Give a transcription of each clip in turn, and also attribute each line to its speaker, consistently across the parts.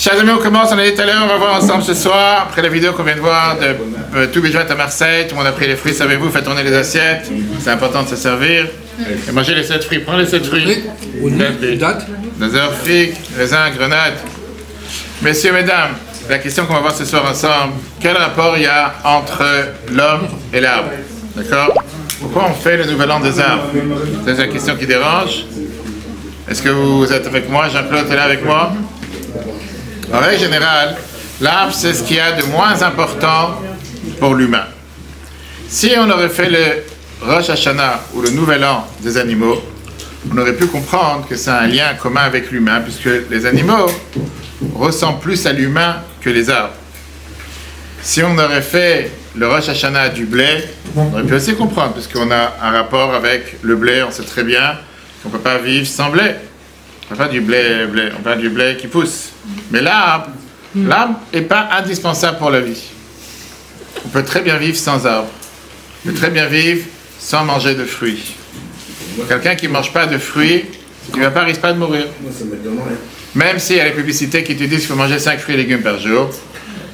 Speaker 1: Chers amis, on commence, on a dit tout à l'heure, on va voir ensemble ce soir, après la vidéo qu'on vient de voir de tout Bijouat à Marseille, tout le monde a pris les fruits, savez-vous, faites tourner les assiettes, c'est important de se servir, et manger les 7 fruits, prends les 7 fruits, date, figues, raisins, grenades. Messieurs, mesdames, la question qu'on va voir ce soir ensemble, quel rapport il y a entre l'homme et l'arbre? D'accord? Pourquoi on fait le nouvel an des arbres? C'est la question qui dérange. Est-ce que vous êtes avec moi? Jean-Claude est là avec moi? En règle générale, l'arbre, c'est ce qu'il y a de moins important pour l'humain. Si on aurait fait le Rosh Hashanah ou le Nouvel An des animaux, on aurait pu comprendre que c'est un lien commun avec l'humain, puisque les animaux ressemblent plus à l'humain que les arbres. Si on aurait fait le Rosh Hashanah du blé, on aurait pu aussi comprendre, puisqu'on a un rapport avec le blé, on sait très bien qu'on ne peut pas vivre sans blé. On ne parle pas du blé, on parle du blé qui pousse. Mais l'arbre n'est pas indispensable pour la vie. On peut très bien vivre sans arbre. On peut très bien vivre sans manger de fruits. Quelqu'un qui ne mange pas de fruits, il ne risque pas de mourir. Même s'il y a les publicités qui te disent qu'il faut manger 5 fruits et légumes par jour.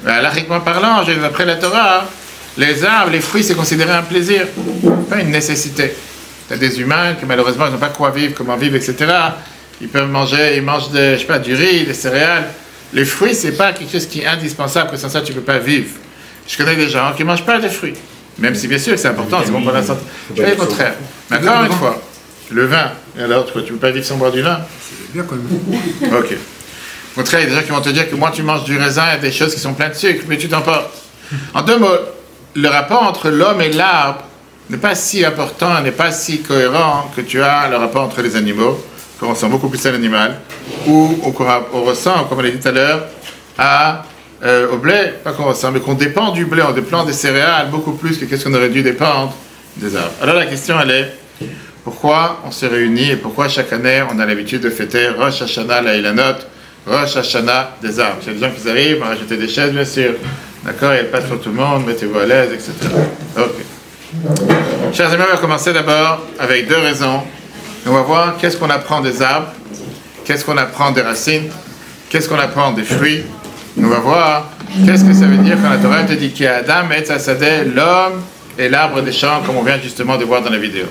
Speaker 1: Lachiquement parlant, d'après la Torah, les arbres, les fruits, c'est considéré un plaisir, pas une nécessité. Il y a des humains qui malheureusement n'ont pas quoi vivre, comment vivre, etc. Ils peuvent manger, ils mangent je sais pas, du riz, des céréales. Les fruits, c'est pas quelque chose qui est indispensable, que sans ça tu ne peux pas vivre. Je connais des gens qui ne mangent pas de fruits. Même si bien sûr c'est important, c'est bon pour la santé. Je fais le contraire. Mais encore une fois, le vin, et alors tu ne peux pas vivre sans boire du vin?
Speaker 2: C'est bien quand même.
Speaker 1: Ok. Au contraire, il y a des gens qui vont te dire que moi tu manges du raisin, il y a des choses qui sont pleines de sucre, mais tu t'emportes. En deux mots, le rapport entre l'homme et l'arbre n'est pas si important, n'est pas si cohérent que tu as le rapport entre les animaux, qu'on ressent beaucoup plus à l'animal, ou on ressent, comme on l'a dit tout à l'heure, au blé, pas qu'on ressent, mais qu'on dépend du blé, on dépend des céréales beaucoup plus que qu'est-ce qu'on aurait dû dépendre des arbres. Alors la question elle est, pourquoi on se réunit et pourquoi chaque année on a l'habitude de fêter Rosh Hashanah la Ilanot, Rosh Hashanah des arbres? Il y a des gens qui arrivent, on va rajouter des chaises bien sûr, d'accord, il n'y a pas pour tout le monde, mettez-vous à l'aise, etc. Ok. Chers amis, on va commencer d'abord avec 2 raisons. On va voir qu'est-ce qu'on apprend des arbres, qu'est-ce qu'on apprend des racines, qu'est-ce qu'on apprend des fruits. On va voir qu'est-ce que ça veut dire quand la Torah te dit qu'il y a Adam et Tzadeh, l'homme et l'arbre des champs, comme on vient justement de voir dans la vidéo.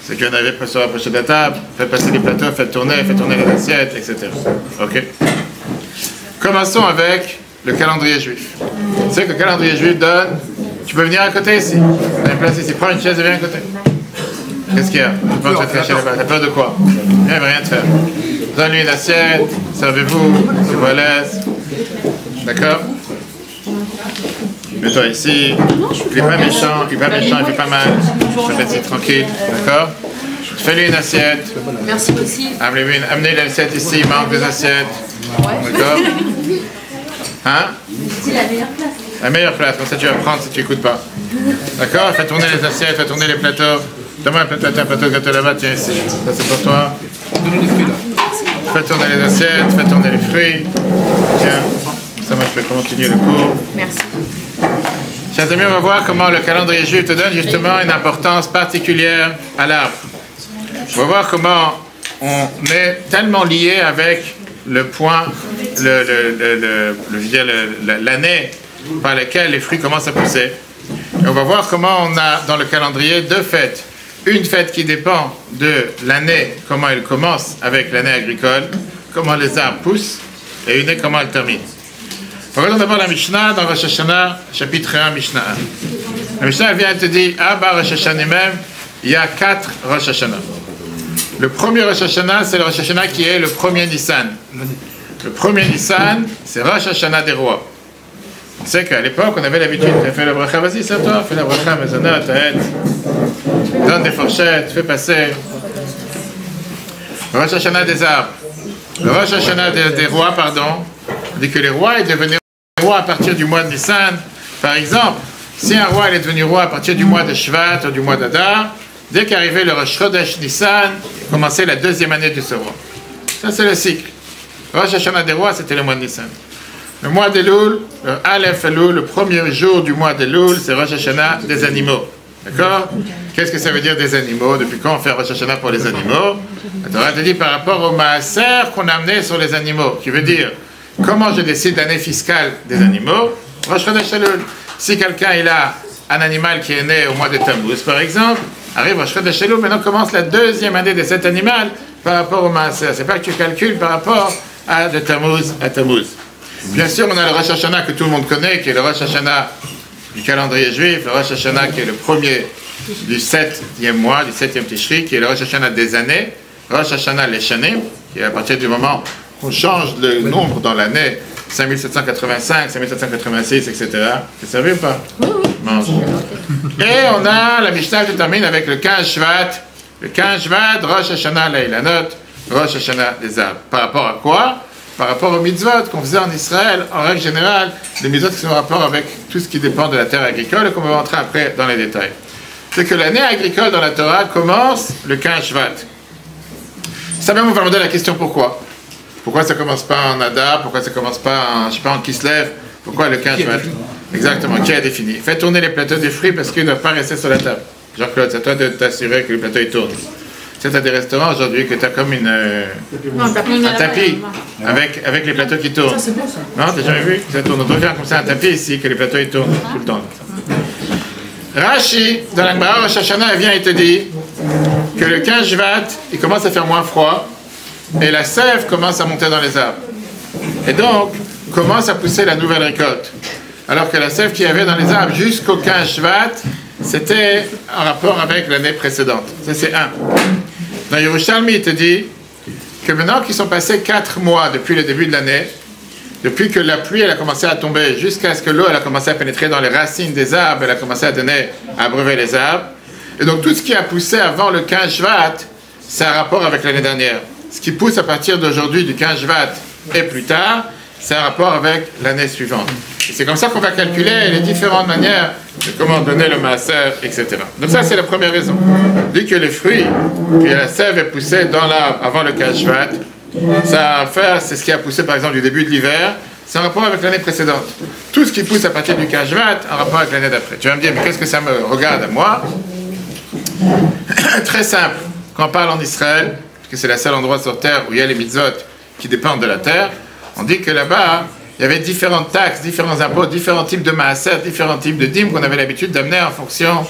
Speaker 1: C'est qu'on avait se rapprocher de la table, fait passer les plateaux, fait tourner les assiettes, etc. Ok. Commençons avec le calendrier juif. Tu sais que le calendrier juif donne. Tu peux venir à côté ici. On a une place ici. Prends une chaise et viens à côté. Qu'est-ce qu'il y a? T'as peur de quoi? Il n'y a rien de faire. Donne-lui une assiette, servez-vous, soyez à l'aise. D'accord? Mets-toi ici. Il n'est pas méchant, il fait pas mal. Reste tranquille. D'accord? Fais-lui une assiette.
Speaker 3: Merci aussi.
Speaker 1: Amenez l'assiette ici, il manque des assiettes. D'accord? Hein?
Speaker 3: C'est la meilleure place.
Speaker 1: La meilleure place, comme ça tu vas prendre si tu n'écoutes pas. D'accord? Fais tourner les assiettes, fais tourner les plateaux. Donne-moi un plateau de gâteau là-bas, tiens ici. Ça c'est pour toi. Fais tourner les assiettes, fais tourner les fruits. Tiens, ça moi je vais continuer le cours.
Speaker 3: Merci.
Speaker 1: Chers amis, on va voir comment le calendrier juif te donne justement une importance particulière à l'arbre. On va voir comment on est tellement lié avec le point, l'année par laquelle les fruits commencent à pousser. Et on va voir comment on a dans le calendrier 2 fêtes. Une fête qui dépend de l'année, comment elle commence avec l'année agricole, comment les arbres poussent, et une comment elle termine. Regardons d'abord la Mishnah dans Rosh Hashanah, chapitre 1, Mishnah 1. La Mishnah vient te dire, Rosh Hashanah même, il y a 4 Rosh Hashanah. Le premier Rosh Hashanah, c'est le Rosh Hashanah qui est le premier Nissan. Le premier Nissan, c'est Rosh Hashanah des rois. On sait qu'à l'époque, on avait l'habitude de faire la bracha. Vas-y, c'est à toi, fais la bracha, maisonnat, aide. Donne des fourchettes, fais passer. Le Rosh Hashanah des arbres. Le Rosh Hashanah des rois, pardon, dit que les rois ils devenaient rois à partir du mois de Nissan. Par exemple, si un roi est devenu roi à partir du mois de Shvat ou du mois d'Adar, dès qu'arrivait le Rosh Chodesh Nissan, il commençait la 2e année de ce roi. Ça, c'est le cycle. Le Rosh Hashanah des rois, c'était le mois de Nissan. Le mois d'Elul, le Aleph Elul, le premier jour du mois d'Elul, c'est Rosh Hashanah des animaux. D'accord? Qu'est-ce que ça veut dire des animaux? Depuis quand on fait Rosh Hashanah pour les animaux? La Torah te dit par rapport au maaser qu'on a amené sur les animaux, qui veut dire comment je décide l'année fiscale des animaux? Rosh Chodesh Elul. Si quelqu'un il a un animal qui est né au mois de Tammuz, par exemple, arrive Rosh Chodesh Elul, maintenant commence la deuxième année de cet animal par rapport au Maaser. C'est pas que tu calcules par rapport de Tammuz à Tammuz. Bien sûr, on a le Rosh Hashanah que tout le monde connaît, qui est le Rosh Hashanah du calendrier juif, le Rosh Hashanah qui est le premier du 7e mois, du 7e Tishri, qui est le Rosh Hashanah des années, Rosh Hashanah les Shanim, qui est à partir du moment où on change le nombre dans l'année, 5785, 5786, etc. Vous savez ou pas? Mange. Et on a, la Mishnah qui termine avec le 15 Shvat. Le 15 Shvat, Rosh Hashanah Leilanot, Rosh Hashanah des arbres. Par rapport à quoi? Par rapport aux mitzvot qu'on faisait en Israël, en règle générale, les mitzvot qui sont en rapport avec tout ce qui dépend de la terre agricole et qu'on va rentrer après dans les détails. C'est que l'année agricole dans la Torah commence le 15 Shvat. Ça même, on va demander la question pourquoi. Pourquoi ça ne commence pas en Adar? Pourquoi ça ne commence pas en, je sais pas, en Kislev? Pourquoi le 15 Shvat? Exactement, qui a défini? Fais tourner les plateaux des fruits parce qu'ils ne doivent pas rester sur la table. Jean-Claude, c'est à toi de t'assurer que le plateau il tourne. Tu as des restaurants aujourd'hui que tu as comme un tapis avec les plateaux qui tournent.
Speaker 2: Ça, c'est bon, ça.
Speaker 1: Non, t'as jamais vu? Ça tourne. On doit faire comme ça un tapis ici, que les plateaux ils tournent tout le temps. Rashi, dans la Gemara, Rosh Hashanah, vient et te dit que le 15 Shvat, il commence à faire moins froid et la sève commence à monter dans les arbres. Et donc, commence à pousser la nouvelle récolte. Alors que la sève qu'il y avait dans les arbres jusqu'au 15 Shvat, c'était en rapport avec l'année précédente. Ça, c'est un. Dans Yerushalmi, il te dit que maintenant qu'ils sont passés 4 mois depuis le début de l'année, depuis que la pluie elle a commencé à tomber, jusqu'à ce que l'eau elle a commencé à pénétrer dans les racines des arbres, elle a commencé à abreuver les arbres. Et donc tout ce qui a poussé avant le 15 Shvat, c'est un rapport avec l'année dernière. Ce qui pousse à partir d'aujourd'hui, du 15 Shvat et plus tard, c'est un rapport avec l'année suivante. Et c'est comme ça qu'on va calculer les différentes manières de comment donner le maaser, etc. Donc ça, c'est la première raison. Vu que les fruits, que la sève est poussée dans l'arbre avant le 15 Shvat, ça va faire, c'est ce qui a poussé par exemple du début de l'hiver, c'est en rapport avec l'année précédente. Tout ce qui pousse à partir du 15 Shvat, en rapport avec l'année d'après. Tu vas me dire, mais qu'est-ce que ça me regarde à moi? Très simple. Quand on parle en Israël, parce que c'est le seul endroit sur terre où il y a les mitzvot qui dépendent de la terre, on dit que là-bas, il y avait différentes taxes, différents impôts, différents types de maaser, différents types de dîmes qu'on avait l'habitude d'amener en fonction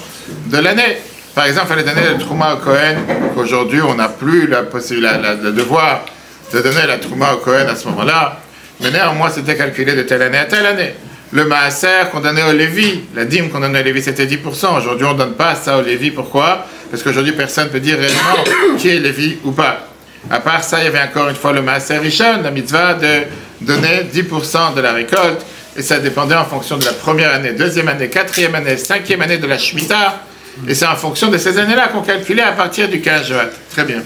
Speaker 1: de l'année. Par exemple, il fallait donner le trouma au Kohen. Aujourd'hui, on n'a plus le devoir de donner la trouma au Kohen à ce moment-là. Mais néanmoins, c'était calculé de telle année à telle année. Le maaser qu'on donnait au Lévi, la dîme qu'on donnait au Lévi, c'était 10%. Aujourd'hui, on ne donne pas ça au Lévi. Pourquoi? Parce qu'aujourd'hui, personne ne peut dire réellement qui est Lévi ou pas. À part ça, il y avait encore une fois le maaser rishon, la mitzvah de donner 10% de la récolte. Et ça dépendait en fonction de la première année, deuxième année, quatrième année, cinquième année de la Shemitah. Et c'est en fonction de ces années-là qu'on calculait à partir du 15 Shvat. Très bien.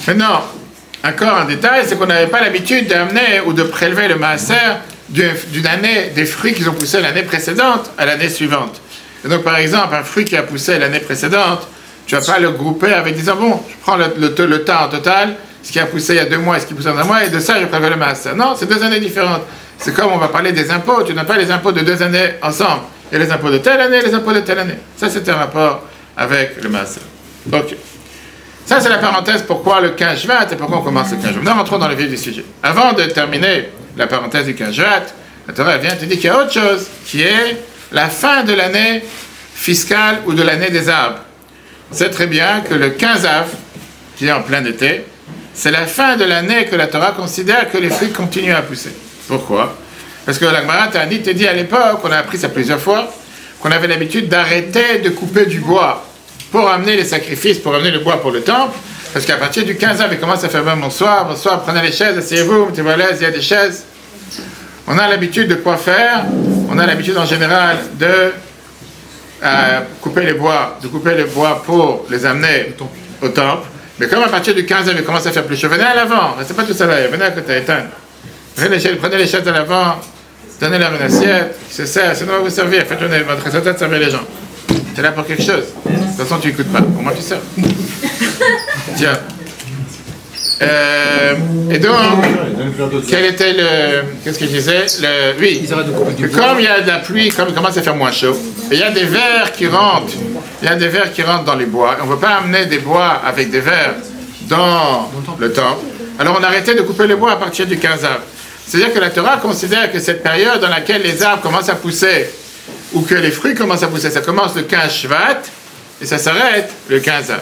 Speaker 1: Maintenant, encore un détail, c'est qu'on n'avait pas l'habitude d'amener ou de prélever le maaser d'une année, des fruits qui ont poussé l'année précédente à l'année suivante. Et donc, par exemple, un fruit qui a poussé l'année précédente, tu ne vas pas le grouper avec disant, bon, je prends le temps en total, ce qui a poussé il y a 2 mois et ce qui pousse en 1 mois, et de ça, je prélevé le maaser. Non, c'est 2 années différentes. C'est comme on va parler des impôts, tu n'as pas les impôts de 2 années ensemble. Il y a les impôts de telle année, les impôts de telle année. Ça, c'est un rapport avec le maaser. Ok. Ça, c'est la parenthèse pourquoi le 15 Shvat et pourquoi on commence le 15 Shvat. Maintenant, rentrons dans le vif du sujet. Avant de terminer la parenthèse du 15 Shvat, la Torah vient te dire qu'il y a autre chose, qui est la fin de l'année fiscale ou de l'année des arbres. On sait très bien que le 15 Av, qui est en plein été, c'est la fin de l'année que la Torah considère que les fruits continuent à pousser. Pourquoi? Parce que la Gemara te dit à l'époque, on a appris ça plusieurs fois, qu'on avait l'habitude d'arrêter de couper du bois pour amener les sacrifices, pour amener le bois pour le temple, parce qu'à partir du 15 Av, il commence à faire même bonsoir, prenez les chaises, asseyez-vous, mettez-vous à l'aise, il y a des chaises. On a l'habitude de quoi faire? On a l'habitude en général de couper les bois pour les amener au temple. Mais comme à partir du 15 Av, il commence à faire plus chaud, venez à l'avant, restez pas tout ça là, venez à côté, éteindre. Prenez les chaises à l'avant, donnez-leur une assiette, c'est ça, ça va vous servir, faites tourner votre résultat de servir les gens. C'est là pour quelque chose. De toute façon, tu n'écoutes pas, au moins tu sers. Tiens. Et donc, quel était le... Qu'est-ce que je disais? Oui, que comme il y a de la pluie, comme il commence à faire moins chaud, et il y a des vers qui rentrent, dans les bois, et on ne peut pas amener des bois avec des vers dans le temple, alors on a arrêté de couper les bois à partir du 15 Av. C'est-à-dire que la Torah considère que cette période dans laquelle les arbres commencent à pousser, ou que les fruits commencent à pousser, ça commence le 15 Shvat, et ça s'arrête le 15 Av.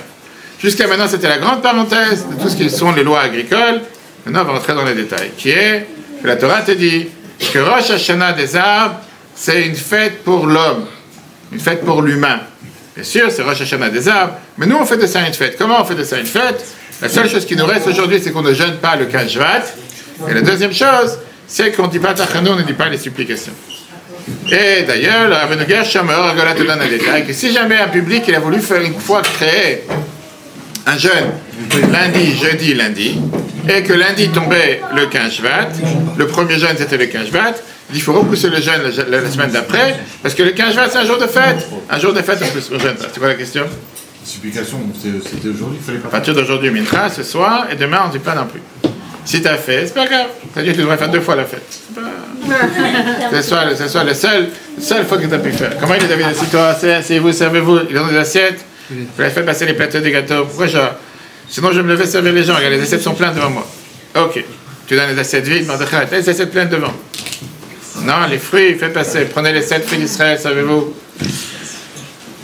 Speaker 1: Jusqu'à maintenant, c'était la grande parenthèse de tout ce qui sont les lois agricoles. Maintenant, on va rentrer dans les détails, qui est que la Torah te dit que Rosh Hashanah des arbres, c'est une fête pour l'homme, une fête pour l'humain. Bien sûr, c'est Rosh Hashanah des arbres, mais nous, on fait de ça une fête. Comment on fait de ça une fête? La seule chose qui nous reste aujourd'hui, c'est qu'on ne jeûne pas le 15 Shvat. Et la deuxième chose, c'est qu'on ne dit pas Tachano, on ne dit pas les supplications. Et d'ailleurs, le Rabbeinu Gershom te donne un détail, que si jamais un public il a voulu faire une fois créer un jeûne lundi, jeudi, lundi, et que lundi tombait le 15 Shvat, le premier jeûne c'était le 15 Shvat, il faut repousser le jeûne la semaine d'après, parce que le 15 Shvat c'est un jour de fête. Un jour de fête, on peut jeûne pas. C'est quoi la question?
Speaker 2: Supplication, c'était aujourd'hui, il fallait pas.
Speaker 1: À partir d'aujourd'hui, Mincha, ce soir, et demain on ne dit pas non plus. Si tu as fait, c'est pas grave. C'est-à-dire que tu devrais faire 2 fois la fête. C'est soit la seule fois que tu as pu faire. Comment il est David? Assis-toi, asseyez-vous, servez-vous. Ils ont des assiettes. Vous avez fait passer les plateaux des gâteaux. Pourquoi genre? Sinon je vais me lever servir les gens. Regarde, les assiettes sont pleines devant moi. Ok. Tu donnes les assiettes vides, Mordechai. Les assiettes pleines devant. Non, les fruits, faites passer. Prenez les 7 fruits d'Israël, servez-vous.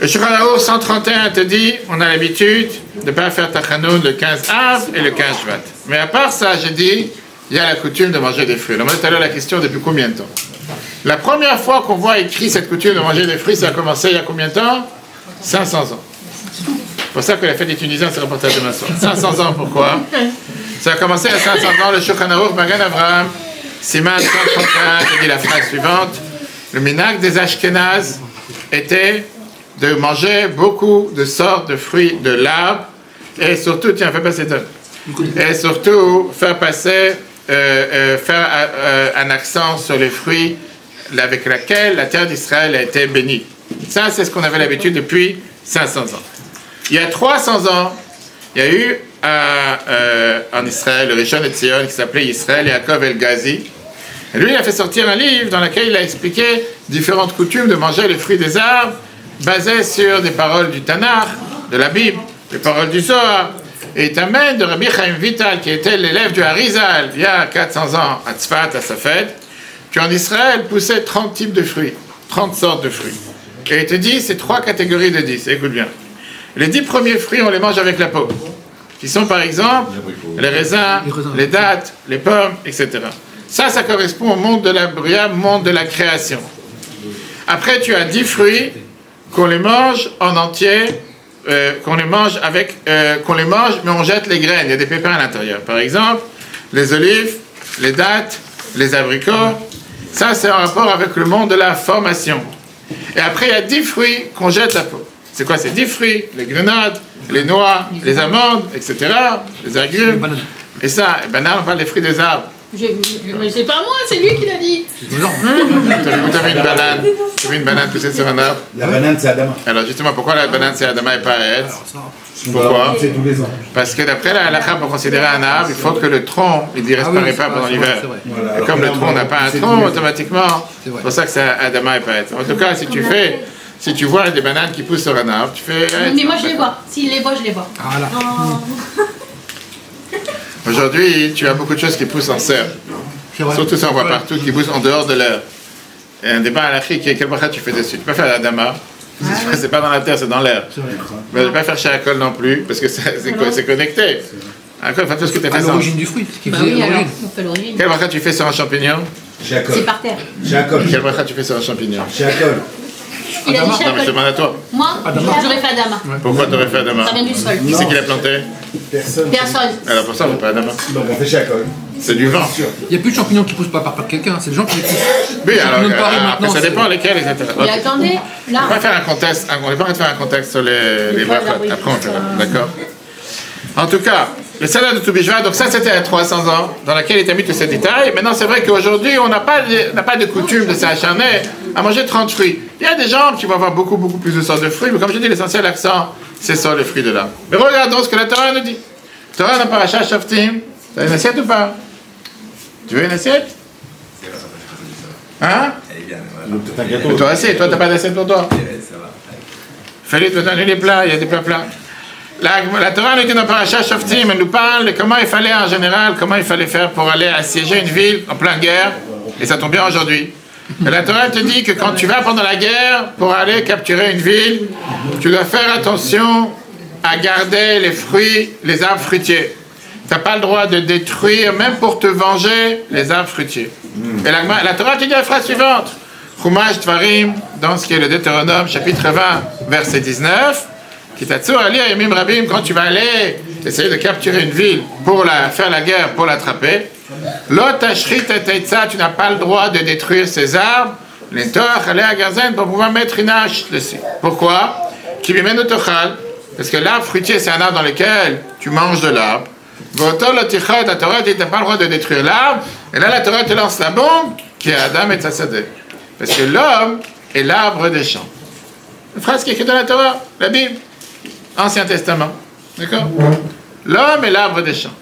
Speaker 1: Le Shulchan Aruch 131 te dit, on a l'habitude de ne pas faire Tachanoun le 15 Av et le 15 Shvat. Mais à part ça, j'ai dit, il y a la coutume de manger des fruits. Alors, moi, tout à l'heure, la question, depuis combien de temps? La première fois qu'on voit écrit cette coutume de manger des fruits, ça a commencé il y a combien de temps? 500 ans. C'est pour ça que la fête des Tunisiens s'est reportée à demain soir. 500 ans, pourquoi? Ça a commencé à 500 ans, le Shulchan Aruch, Magen Avraham, Siman 131, te dit la phrase suivante. Le minhag des Ashkénazes était de manger beaucoup de sortes de fruits de l'arbre, et surtout, tiens, fais passer ça. Et surtout, faire passer, un accent sur les fruits avec lesquels la terre d'Israël a été bénie. Ça, c'est ce qu'on avait l'habitude depuis 500 ans. Il y a 300 ans, il y a eu en Israël, le Rishon LeZion, qui s'appelait Israël Yaakov El-Ghazi. Et lui, il a fait sortir un livre dans lequel il a expliqué différentes coutumes de manger les fruits des arbres, basées sur des paroles du Tanakh, de la Bible, des paroles du Zohar. Et il t'amène de Rabbi Chaim Vital, qui était l'élève du Harizal, il y a 400 ans, à Tzfat, à Safed, qu'en Israël poussait 30 types de fruits, 30 sortes de fruits. Et il te dit, c'est 3 catégories de 10, écoute bien. Les 10 premiers fruits, on les mange avec la peau, qui sont par exemple les raisins, les dattes, les pommes, etc. Ça correspond au monde de la Bria, monde de la création. Après, tu as 10 fruits qu'on les mange en entier, qu'on les mange mais on jette les graines, il y a des pépins à l'intérieur. Par exemple, les olives, les dattes, les abricots, ça c'est en rapport avec le monde de la formation. Et après, il y a 10 fruits qu'on jette la peau. C'est quoi ces 10 fruits? Les grenades, les noix, les amandes, etc., les agrumes. Et ça, on parle des fruits des arbres.
Speaker 3: Mais c'est pas moi, c'est lui qui l'a dit.
Speaker 1: Vous avez une banane. Vous avez une banane poussée sur un arbre.
Speaker 4: La banane, c'est Adama.
Speaker 1: Alors justement, pourquoi la banane c'est Adama et pas Etz? Pourquoi?
Speaker 4: C'est tous les ans.
Speaker 1: Parce que d'après la halakha, pour considérer un arbre, il faut que le tronc il ne disparaît pas pendant l'hiver. Et comme le tronc n'a pas un tronc, automatiquement, c'est pour ça que c'est Adama et pas Etz. En tout cas, si tu vois des bananes qui poussent sur un arbre, tu fais...
Speaker 3: Mais moi je les vois. S'il les voit, je les vois.
Speaker 2: Voilà.
Speaker 1: Aujourd'hui, tu as beaucoup de choses qui poussent en serre. Surtout ça, on voit partout, qui poussent en dehors de l'air. Et un débat halakhique qui est quel bracha tu fais dessus. Tu peux pas faire l'adama. C'est pas dans la terre, c'est dans l'air. Mais je ne vais pas faire chez Akol non plus, parce que c'est connecté. Akol, enfin tout ce que tu as fait.
Speaker 2: À l'origine du fruit.
Speaker 3: Bah oui, alors, on fait l'origine.
Speaker 1: Quel bracha tu fais sur un champignon?
Speaker 4: Chez Akol.
Speaker 3: C'est par terre.
Speaker 4: Chez Akol.
Speaker 1: Quel bracha tu fais sur un champignon?
Speaker 4: Chez Akol.
Speaker 3: Il a dit
Speaker 1: Non, mais je
Speaker 3: Shakol.
Speaker 1: demande à toi.
Speaker 3: Moi, j'aurais fait Adama.
Speaker 1: Pourquoi tu aurais fait Adama?
Speaker 3: Ça vient du sol.
Speaker 1: Qui c'est qui l'a planté?
Speaker 4: Personne.
Speaker 3: Personne.
Speaker 1: Alors pour ça, on fait pas Adama.
Speaker 4: Donc on fait chez Akol.
Speaker 1: C'est du vent.
Speaker 2: Il n'y a plus de champignons qui poussent pas par quelqu'un, c'est les gens qui les poussent.
Speaker 1: Oui, alors
Speaker 2: champignons de Paris,
Speaker 1: après,
Speaker 2: maintenant,
Speaker 1: ça
Speaker 2: c'est-
Speaker 1: dépend lesquels, etc.
Speaker 3: Et attendez,
Speaker 1: On
Speaker 3: là.
Speaker 1: va pas faire un contexte, on va pas faire un contexte sur les
Speaker 3: brachot,
Speaker 1: brachot.
Speaker 3: oui.
Speaker 1: Après on fera, d'accord? En tout cas, le salaire de Toubishvat, donc ça c'était à 300 ans, dans laquelle il a mis tous ces détails. Maintenant c'est vrai qu'aujourd'hui on n'a pas de coutume de s'acharner à manger 30 fruits. Il y a des gens qui vont avoir beaucoup plus de sortes de fruits, mais comme je dis, l'essentiel accent, c'est sur les fruits de l'arbre. Mais regardons ce que la Torah nous dit. La Torah n'a pas Racha Shoftim. T'as une assiette ou pas? Tu veux une assiette? Hein? Mais toi aussi, toi t'as pas d'assiette pour toi? Fallait te donner les plats, il y a des plats plats. La Torah nous dit dans Parashat Shoftim, elle nous parle de comment il fallait en général, comment il fallait faire pour aller assiéger une ville en pleine guerre, et ça tombe bien aujourd'hui. Et la Torah te dit que quand tu vas pendant la guerre pour aller capturer une ville, tu dois faire attention à garder les fruits, les arbres fruitiers. Tu n'as pas le droit de détruire, même pour te venger, les arbres fruitiers. Et la Torah te dit la phrase suivante, Chumash Dvarim, dans ce qui est le Deutéronome, chapitre 20, verset 19, Kitatsu Ali Ayamim Rabim, quand tu vas aller essayer de capturer une ville pour faire la guerre, pour l'attraper, L'otashrit et tu n'as pas le droit de détruire ces arbres, les torch, aller à Gazen pour pouvoir mettre une hache dessus. Pourquoi? Parce que l'arbre fruitier, c'est un arbre dans lequel tu manges de l'arbre. La Torah dit, tu n'as pas le droit de détruire l'arbre. Et là, la Torah te lance la bombe qui est Adam et Tzadé. Parce que l'homme est l'arbre des champs. Une phrase qui est écrite dans la Torah, la Bible, Ancien Testament. D'accord? L'homme est l'arbre des champs.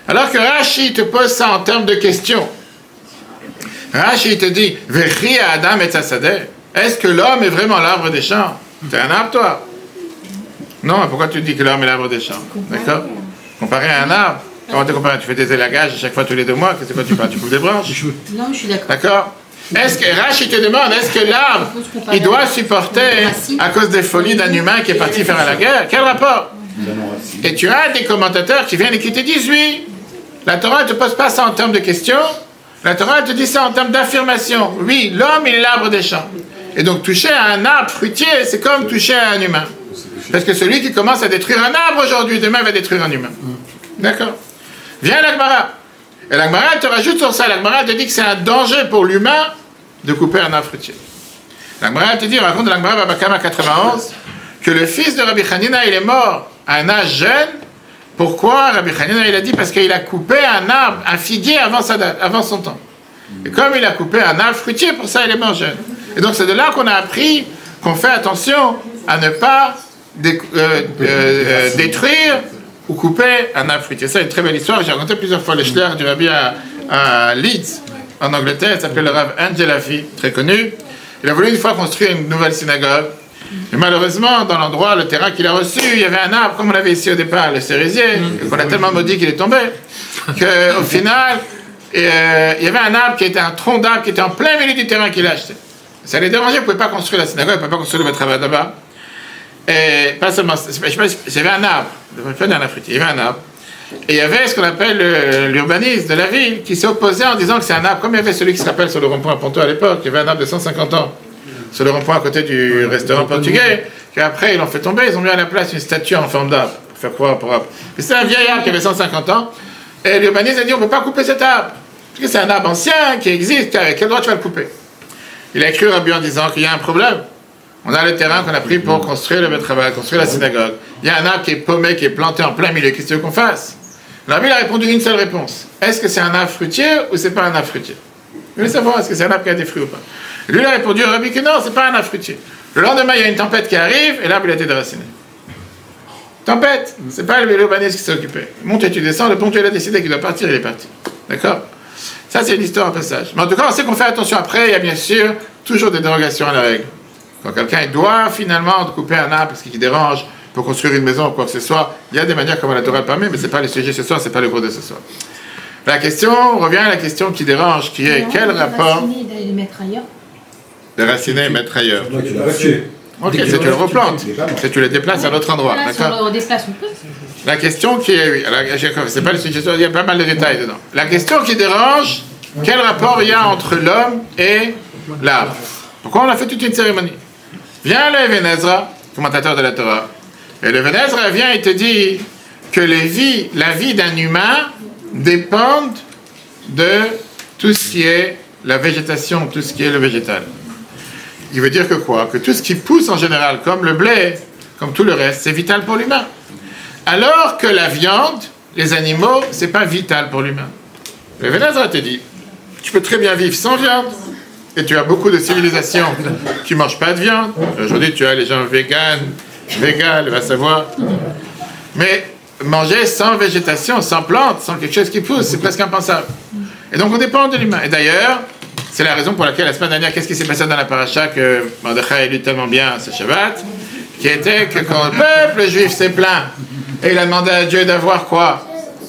Speaker 1: Alors que Rashi te pose ça en termes de questions. Rashi te dit, Vechi à Adam et Tzadé. Est-ce que l'homme est vraiment l'arbre des champs? Tu es un arbre, toi? Non, pourquoi tu dis que l'homme est l'arbre des champs? D'accord? Comparé à un arbre. Comment tu compares? Tu fais des élagages à chaque fois tous les 2 mois. Qu'est-ce que tu parles? Tu coupes des branches?
Speaker 3: Non, je suis d'accord.
Speaker 1: D'accord? Est-ce que Rashi te demande, est-ce que l'arbre, il doit supporter à cause des folies d'un humain qui est parti faire la guerre? Quel rapport? Et tu as des commentateurs qui viennent et qui te disent oui. La Torah ne te pose pas ça en termes de questions. La Torah te dit ça en termes d'affirmation. Oui, l'homme, il est l'arbre des champs. Et donc toucher à un arbre fruitier, c'est comme toucher à un humain. Parce que celui qui commence à détruire un arbre aujourd'hui, demain va détruire un humain. D'accord? Viens l'Agmara. Et l'Agmara te rajoute sur ça. L'Agmara te dit que c'est un danger pour l'humain de couper un arbre fruitier. L'Agmara te dit, on raconte dans l'Agmara Babakama 91, que le fils de Rabbi Hanina, il est mort à un âge jeune. Pourquoi? Rabbi Hanina, il a dit parce qu'il a coupé un arbre, un figuier avant son temps. Et comme il a coupé un arbre fruitier, pour ça il est mort jeune. Et donc c'est de là qu'on a appris qu'on fait attention à ne pas détruire ou couper un arbre fruitier. Ça, c'est une très belle histoire. J'ai raconté plusieurs fois le shler du Rabbi à Leeds, en Angleterre. Il s'appelle le Rav Angelafi, très connu. Il a voulu une fois construire une nouvelle synagogue. Et malheureusement, dans l'endroit, le terrain qu'il a reçu, il y avait un arbre, comme on l'avait ici au départ, le cerisier, qu'on a tellement maudit qu'il est tombé, qu'au final, il y avait un arbre qui était un tronc d'arbre qui était en plein milieu du terrain qu'il a acheté. Ça les dérangeait, il ne pouvait pas construire la synagogue, il ne pouvait pas construire le travail là-bas. Et pas seulement, je sais pas, il y avait un arbre, il y avait un arbre. Et il y avait ce qu'on appelle l'urbanisme de la ville qui s'est opposé en disant que c'est un arbre, comme il y avait celui qui se rappelle sur le rond-point à Ponto à l'époque, il y avait un arbre de 150 ans. Sur le rond-point à côté du restaurant portugais, qu'après ils l'ont fait tomber, ils ont mis à la place une statue en forme d'arbre, pour faire croire pour arbre. C'est un vieil arbre qui avait 150 ans, et l'urbaniste a dit on ne peut pas couper cet arbre, parce que c'est un arbre ancien qui existe, avec quel droit tu vas le couper? Il a écrit au Rabbi en disant qu'il y a un problème. On a le terrain qu'on a pris pour construire le travail, construire la synagogue. Il y a un arbre qui est paumé, qui est planté en plein milieu, qu'est-ce que tu veux qu'on fasse? Le Rabbi a répondu une seule réponse. Est-ce que c'est un arbre fruitier ou c'est pas un arbre fruitier? Vous voulez savoir est-ce que c'est un arbre qui a des fruits ou pas? Lui, il a répondu au Rabbi que non, c'est pas un arbre fruitier. Le lendemain, il y a une tempête qui arrive, et l'arbre, il a été déraciné. Tempête, c'est pas l'urbaniste qui s'est occupé. Monte et tu descends, le pontier, il a décidé qu'il doit partir, il est parti. D'accord? Ça, c'est une histoire, un passage. Mais en tout cas, on sait qu'on fait attention après, il y a bien sûr toujours des dérogations à la règle. Quand quelqu'un doit finalement couper un arbre parce qu'il dérange pour construire une maison ou quoi que ce soit, il y a des manières comme la Torah le permet, mais c'est pas le sujet ce soir, c'est pas le gros de ce soir. La question, on revient à la question qui dérange, qui est quel rapport... Déraciner et mettre ailleurs. Ok, c'est tu le replantes, c'est tu les déplaces à un autre endroit, d'accord? La question qui est, oui, c'est pas le sujet, il y a pas mal de détails dedans. La question qui dérange, quel rapport il y a entre l'homme et l'arbre? Pourquoi on a fait toute une cérémonie? Vient le Even Ezra, commentateur de la Torah, et le Even Ezra vient et te dit que la vie d'un humain dépend de tout ce qui est la végétation, tout ce qui est le végétal. Il veut dire que quoi? Que tout ce qui pousse en général, comme le blé, comme tout le reste, c'est vital pour l'humain. Alors que la viande, les animaux, c'est pas vital pour l'humain. Le Even Ezra te dit, tu peux très bien vivre sans viande, et tu as beaucoup de civilisations qui ne mangent pas de viande. Aujourd'hui, tu as les gens véganes, va savoir. Mais manger sans végétation, sans plantes, sans quelque chose qui pousse, c'est presque impensable. Et donc on dépend de l'humain. Et d'ailleurs, c'est la raison pour laquelle la semaine dernière, qu'est-ce qui s'est passé dans la paracha que Mordechai a lu tellement bien ce Shabbat, qui était que quand le peuple juif s'est plaint, et il a demandé à Dieu d'avoir quoi?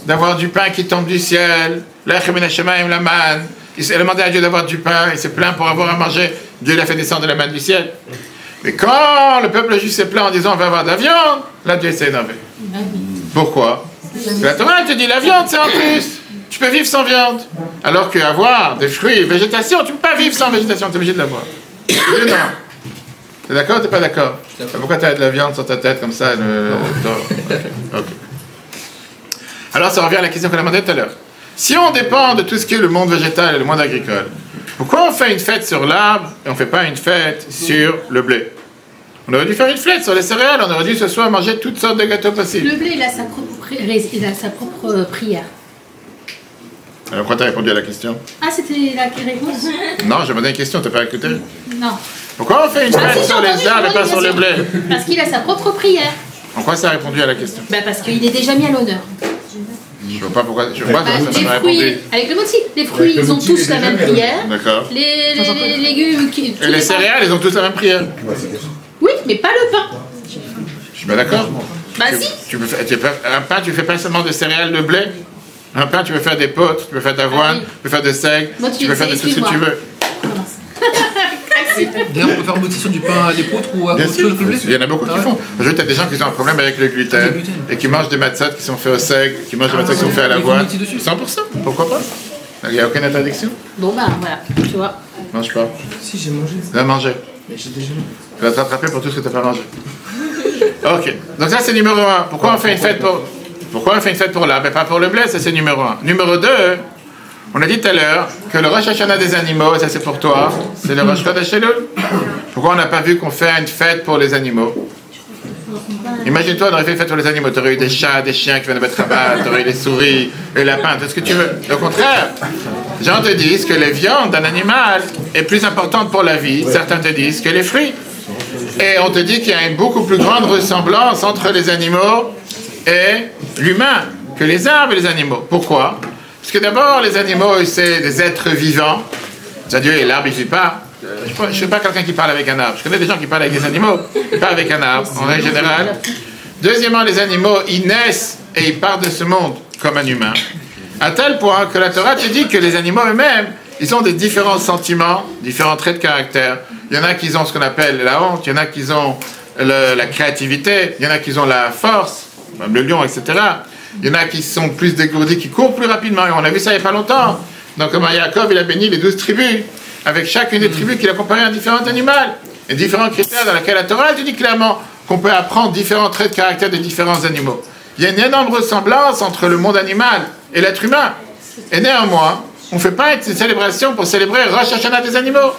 Speaker 1: D'avoir du pain qui tombe du ciel, l'Echem ben Hashemayim la manne. Il a demandé à Dieu d'avoir du pain, il s'est plaint pour avoir à manger. Dieu l'a fait descendre la manne du ciel. Mais quand le peuple juif s'est plaint en disant on va avoir de la viande, là Dieu s'est énervé. Pourquoi? Parce que la Torah te dit la viande c'est en plus. Tu peux vivre sans viande. Alors qu'avoir des fruits, végétation, tu ne peux pas vivre sans végétation, tu es obligé de l'avoir. Non. T'es d'accord ou t'es pas d'accord? Pourquoi tu as de la viande sur ta tête comme ça? Okay. Alors ça revient à la question qu'on a demandé tout à l'heure. Si on dépend de tout ce qui est le monde végétal et le monde agricole, pourquoi on fait une fête sur l'arbre et on ne fait pas une fête sur le blé? On aurait dû faire une fête sur les céréales, on aurait dû ce soir manger toutes sortes de gâteaux possibles.
Speaker 3: Le blé, il a sa propre prière.
Speaker 1: Alors pourquoi tu as répondu à la question?
Speaker 3: Ah, c'était la réponse?
Speaker 1: Non, j'ai demandé une question, tu n'as pas écouté?
Speaker 3: Non.
Speaker 1: Pourquoi on fait une fête sur les arbres et pas sur le blé?
Speaker 3: Parce qu'il a sa propre prière.
Speaker 1: En quoi ça a répondu à la question?
Speaker 3: Parce qu'il est déjà mis à l'honneur.
Speaker 1: Je vois pas pourquoi. Je vois ça
Speaker 3: les
Speaker 1: m'a
Speaker 3: fruits,
Speaker 1: répondu.
Speaker 3: avec le motif, les fruits, ils ont tous la même prière.
Speaker 1: D'accord.
Speaker 3: Les légumes...
Speaker 1: Et les céréales, ils ont tous la même prière.
Speaker 3: Oui, mais pas le pain.
Speaker 1: Je suis pas d'accord.
Speaker 3: Bah si.
Speaker 1: Un pain, tu fais pas seulement de céréales, de blé. Un pain, tu peux faire des potes, tu peux faire d'avoine, tu peux faire de seigle, tu peux faire de tout ce que tu veux.
Speaker 2: D'ailleurs, on peut faire modification du pain à l'épeautre ou à
Speaker 1: Bien
Speaker 2: autre
Speaker 1: sûr,
Speaker 2: chose que le blé.
Speaker 1: il y en a beaucoup qui font. Aujourd'hui, tu as des gens qui ont un problème avec le gluten et qui mangent des matzot qui sont faits au seigle, qui mangent des matzot qui sont faits à l'avoine. 100%, pourquoi pas? Il n'y a aucune interdiction.
Speaker 3: Bon bah voilà, tu vois.
Speaker 1: Mange pas.
Speaker 4: Si, j'ai mangé.
Speaker 1: Va manger.
Speaker 4: Mais j'ai déjà mangé.
Speaker 1: Tu vas te rattraper pour tout ce que tu n'as pas mangé. Ok, donc ça c'est numéro 1. Pourquoi on fait une fête pour l'arbre et pas pour le blé? Ça c'est numéro 1. Numéro 2, on a dit tout à l'heure que le Rosh Hashanah des animaux, ça c'est pour toi, c'est le Rosh Chodesh Elul. Pourquoi on n'a pas vu qu'on fait une fête pour les animaux? Imagine-toi, on aurait fait une fête pour les animaux. Tu aurais eu des chats, des chiens qui viennent de mettre à bas, tu aurais eu des souris, des lapins, tout ce que tu veux. Au contraire, les gens te disent que les viandes d'un animal est plus importante pour la vie. Certains te disent que les fruits. Et on te dit qu'il y a une beaucoup plus grande ressemblance entre les animaux et l'humain que les arbres et les animaux. Pourquoi? Parce que d'abord, les animaux, c'est des êtres vivants. C'est-à-dire, et l'arbre, il ne vit pas. Je ne suis pas quelqu'un qui parle avec un arbre. Je connais des gens qui parlent avec des animaux, pas avec un arbre, en règle générale. Deuxièmement, les animaux, ils naissent et ils partent de ce monde comme un humain. À tel point que la Torah te dit que les animaux eux-mêmes, ils ont des différents sentiments, différents traits de caractère. Il y en a qui ont ce qu'on appelle la honte, il y en a qui ont la créativité, il y en a qui ont la force, comme le lion, etc. Il y en a qui sont plus dégourdis, qui courent plus rapidement. Et on a vu ça il n'y a pas longtemps. Donc, comment Yaakov, il a béni les 12 tribus, avec chacune des tribus qu'il a comparé à un différent animal. Et différents critères dans lesquels la Torah te dit clairement qu'on peut apprendre différents traits de caractère des différents animaux. Il y a une énorme ressemblance entre le monde animal et l'être humain. Et néanmoins, on ne fait pas une célébration pour célébrer Rosh Hashanah des animaux.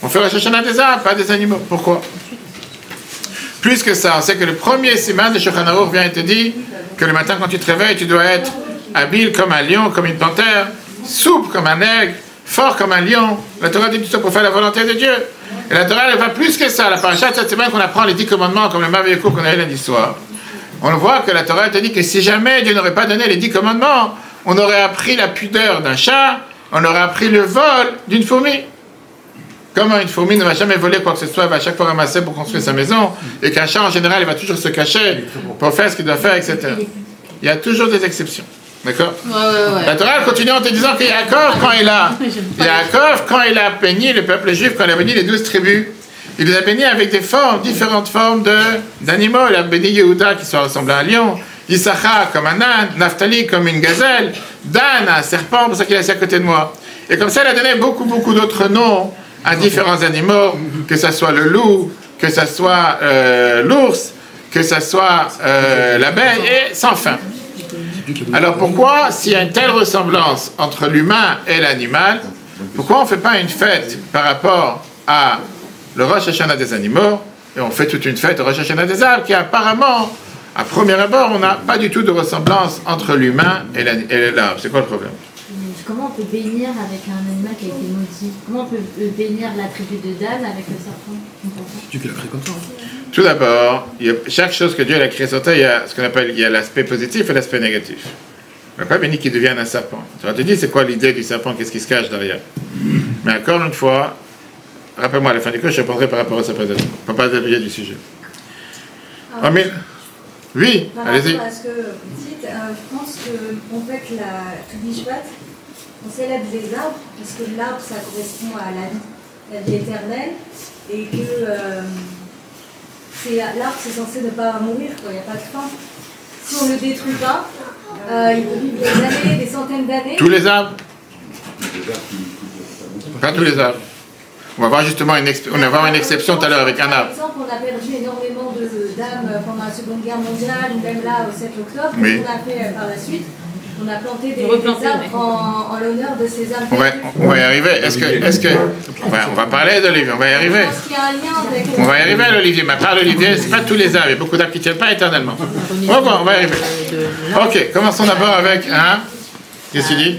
Speaker 1: On fait Rosh Hashanah des arbres, pas des animaux. Pourquoi? Plus que ça, on sait que le premier siman de Shulchan Aruch vient et te dit que le matin quand tu te réveilles, tu dois être habile comme un lion, comme une panthère, souple comme un aigle, fort comme un lion. La Torah dit tout ça pour faire la volonté de Dieu. Et la Torah, elle va plus que ça. La paracha de cette semaine qu'on apprend les 10 commandements, comme le merveilleux cours qu'on a eu lundi soir. On voit que la Torah te dit que si jamais Dieu n'aurait pas donné les 10 commandements, on aurait appris la pudeur d'un chat, on aurait appris le vol d'une fourmi. Comment une fourmi ne va jamais voler quoi que ce soit, elle va à chaque fois ramasser pour construire sa maison, et qu'un chat en général, il va toujours se cacher pour faire ce qu'il doit faire, etc. Il y a toujours des exceptions. D'accord?
Speaker 3: Ouais.
Speaker 1: La Torah continue en te disant que Yaakov, quand il a béni le peuple juif, quand il a béni les 12 tribus, il les a bénis avec des formes, différentes formes d'animaux. Il a béni Yehuda qui soit ressemblé à un lion, Issachar comme un âne, Naphtali comme une gazelle, Dan un serpent, pour ça qu'il est assis à côté de moi. Et comme ça, il a donné beaucoup d'autres noms à différents animaux, que ce soit le loup, que ce soit l'ours, que ce soit l'abeille, et sans fin. Alors pourquoi, s'il y a une telle ressemblance entre l'humain et l'animal, pourquoi on ne fait pas une fête par rapport à le Rosh Hashanah des animaux, et on fait toute une fête au Rosh Hashanah des arbres, qui apparemment, à premier abord, on n'a pas du tout de ressemblance entre l'humain et l'arbre. C'est quoi le problème?
Speaker 5: Comment on peut bénir avec un animal qui a été maudit? Comment on peut bénir la tribu de Dan avec le serpent?
Speaker 2: Tu l'as créé comme ça.
Speaker 1: Tout d'abord, chaque chose que Dieu a créée sur terre, il y a ce qu'on appelle l'aspect positif et l'aspect négatif. On n'a pas béni qu'il devienne un serpent. Tu vas te dire, c'est quoi l'idée du serpent? Qu'est-ce qui se cache derrière? Mais encore une fois, rappelle-moi à la fin du cours, je répondrai par rapport à sa présentation. On ne peut pas dévier du sujet. Oh, mais... Oui,
Speaker 6: Par
Speaker 1: allez-y.
Speaker 6: rapport à ce que vous dites, je pense que en fait, la Tubishvat, on célèbre les arbres, parce que l'arbre, ça correspond à la vie éternelle, et que l'arbre, c'est censé ne pas mourir, il n'y a pas de fin. Si on ne le détruit pas, il peut vivre des années, des centaines d'années.
Speaker 1: Tous les arbres? Pas tous les arbres. On va voir justement on va voir une exception tout à l'heure avec un arbre.
Speaker 6: Par exemple, on a perdu énormément d'âmes pendant la Seconde Guerre mondiale, ou même là, au 7 octobre.
Speaker 1: Oui.
Speaker 6: Ce qu'on a fait par la suite, on a planté des arbres en l'honneur de ces arbres.
Speaker 1: On va y arriver. On va parler d'Olivier, on va y arriver.
Speaker 6: Je pense qu'il y a un lien avec...
Speaker 1: On va y arriver à l'Olivier, mais à part l'Olivier, c'est pas tous les arbres. Il y a beaucoup d'arbres qui ne tiennent pas éternellement. On va voir, on va y arriver. Ok, commençons d'abord avec un. Qu'est-ce que tu dis?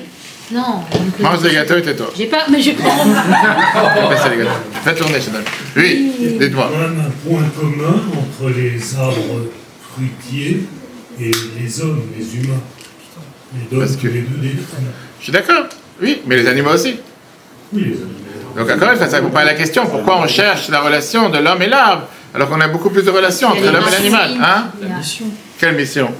Speaker 3: Non.
Speaker 1: Mange des gâteaux et tais-toi.
Speaker 3: J'ai pas. Mais je.
Speaker 1: Passez les gâteaux. Faites tourner, je donne. Oui, dites-moi.
Speaker 7: Il y a un point commun entre les arbres fruitiers et les hommes, les humains. Les hommes,
Speaker 1: Parce que-
Speaker 7: les deux détruits.
Speaker 1: Je suis d'accord. Oui, mais les animaux aussi.
Speaker 7: Oui, les animaux.
Speaker 1: Donc encore une fois, ça vous pas la question. Pourquoi on cherche la relation de l'homme et l'arbre alors qu'on a beaucoup plus de relations entre l'homme et l'animal, hein?
Speaker 8: La mission.
Speaker 1: Quelle mission?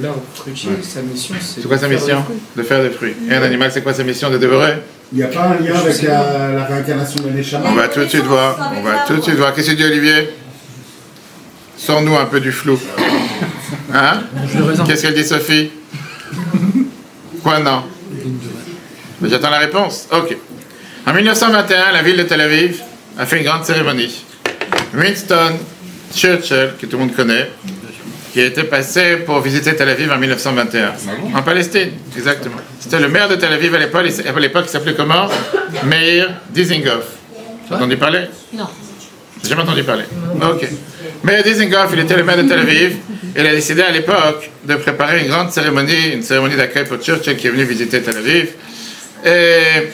Speaker 8: L'arbre fruitier, sa mission, c'est.
Speaker 1: C'est quoi sa
Speaker 8: de faire
Speaker 1: mission?
Speaker 8: des fruits.
Speaker 1: De faire des fruits. Et un animal, c'est quoi sa mission? De dévorer?
Speaker 4: Il n'y a pas un lien avec la réincarnation de Neshama?
Speaker 1: On va tout de suite voir. On va tout de suite voir. Qu'est-ce que tu dis, Olivier? Sors-nous un peu du flou. Hein? Qu'est-ce qu'elle dit, Sophie? Quoi, non? Mais j'attends la réponse. Ok. En 1921, la ville de Tel Aviv a fait une grande cérémonie. Winston Churchill, que tout le monde connaît, qui a été passé pour visiter Tel Aviv en 1921. En Palestine, exactement. C'était le maire de Tel Aviv à l'époque, il s'appelait comment? Meir Dizengoff. Tu as entendu parler?
Speaker 3: Non.
Speaker 1: J'ai jamais entendu parler. Ok. Meir Dizengoff, il était le maire de Tel Aviv. Et il a décidé à l'époque de préparer une grande cérémonie, une cérémonie d'accueil pour Churchill qui est venu visiter Tel Aviv. Et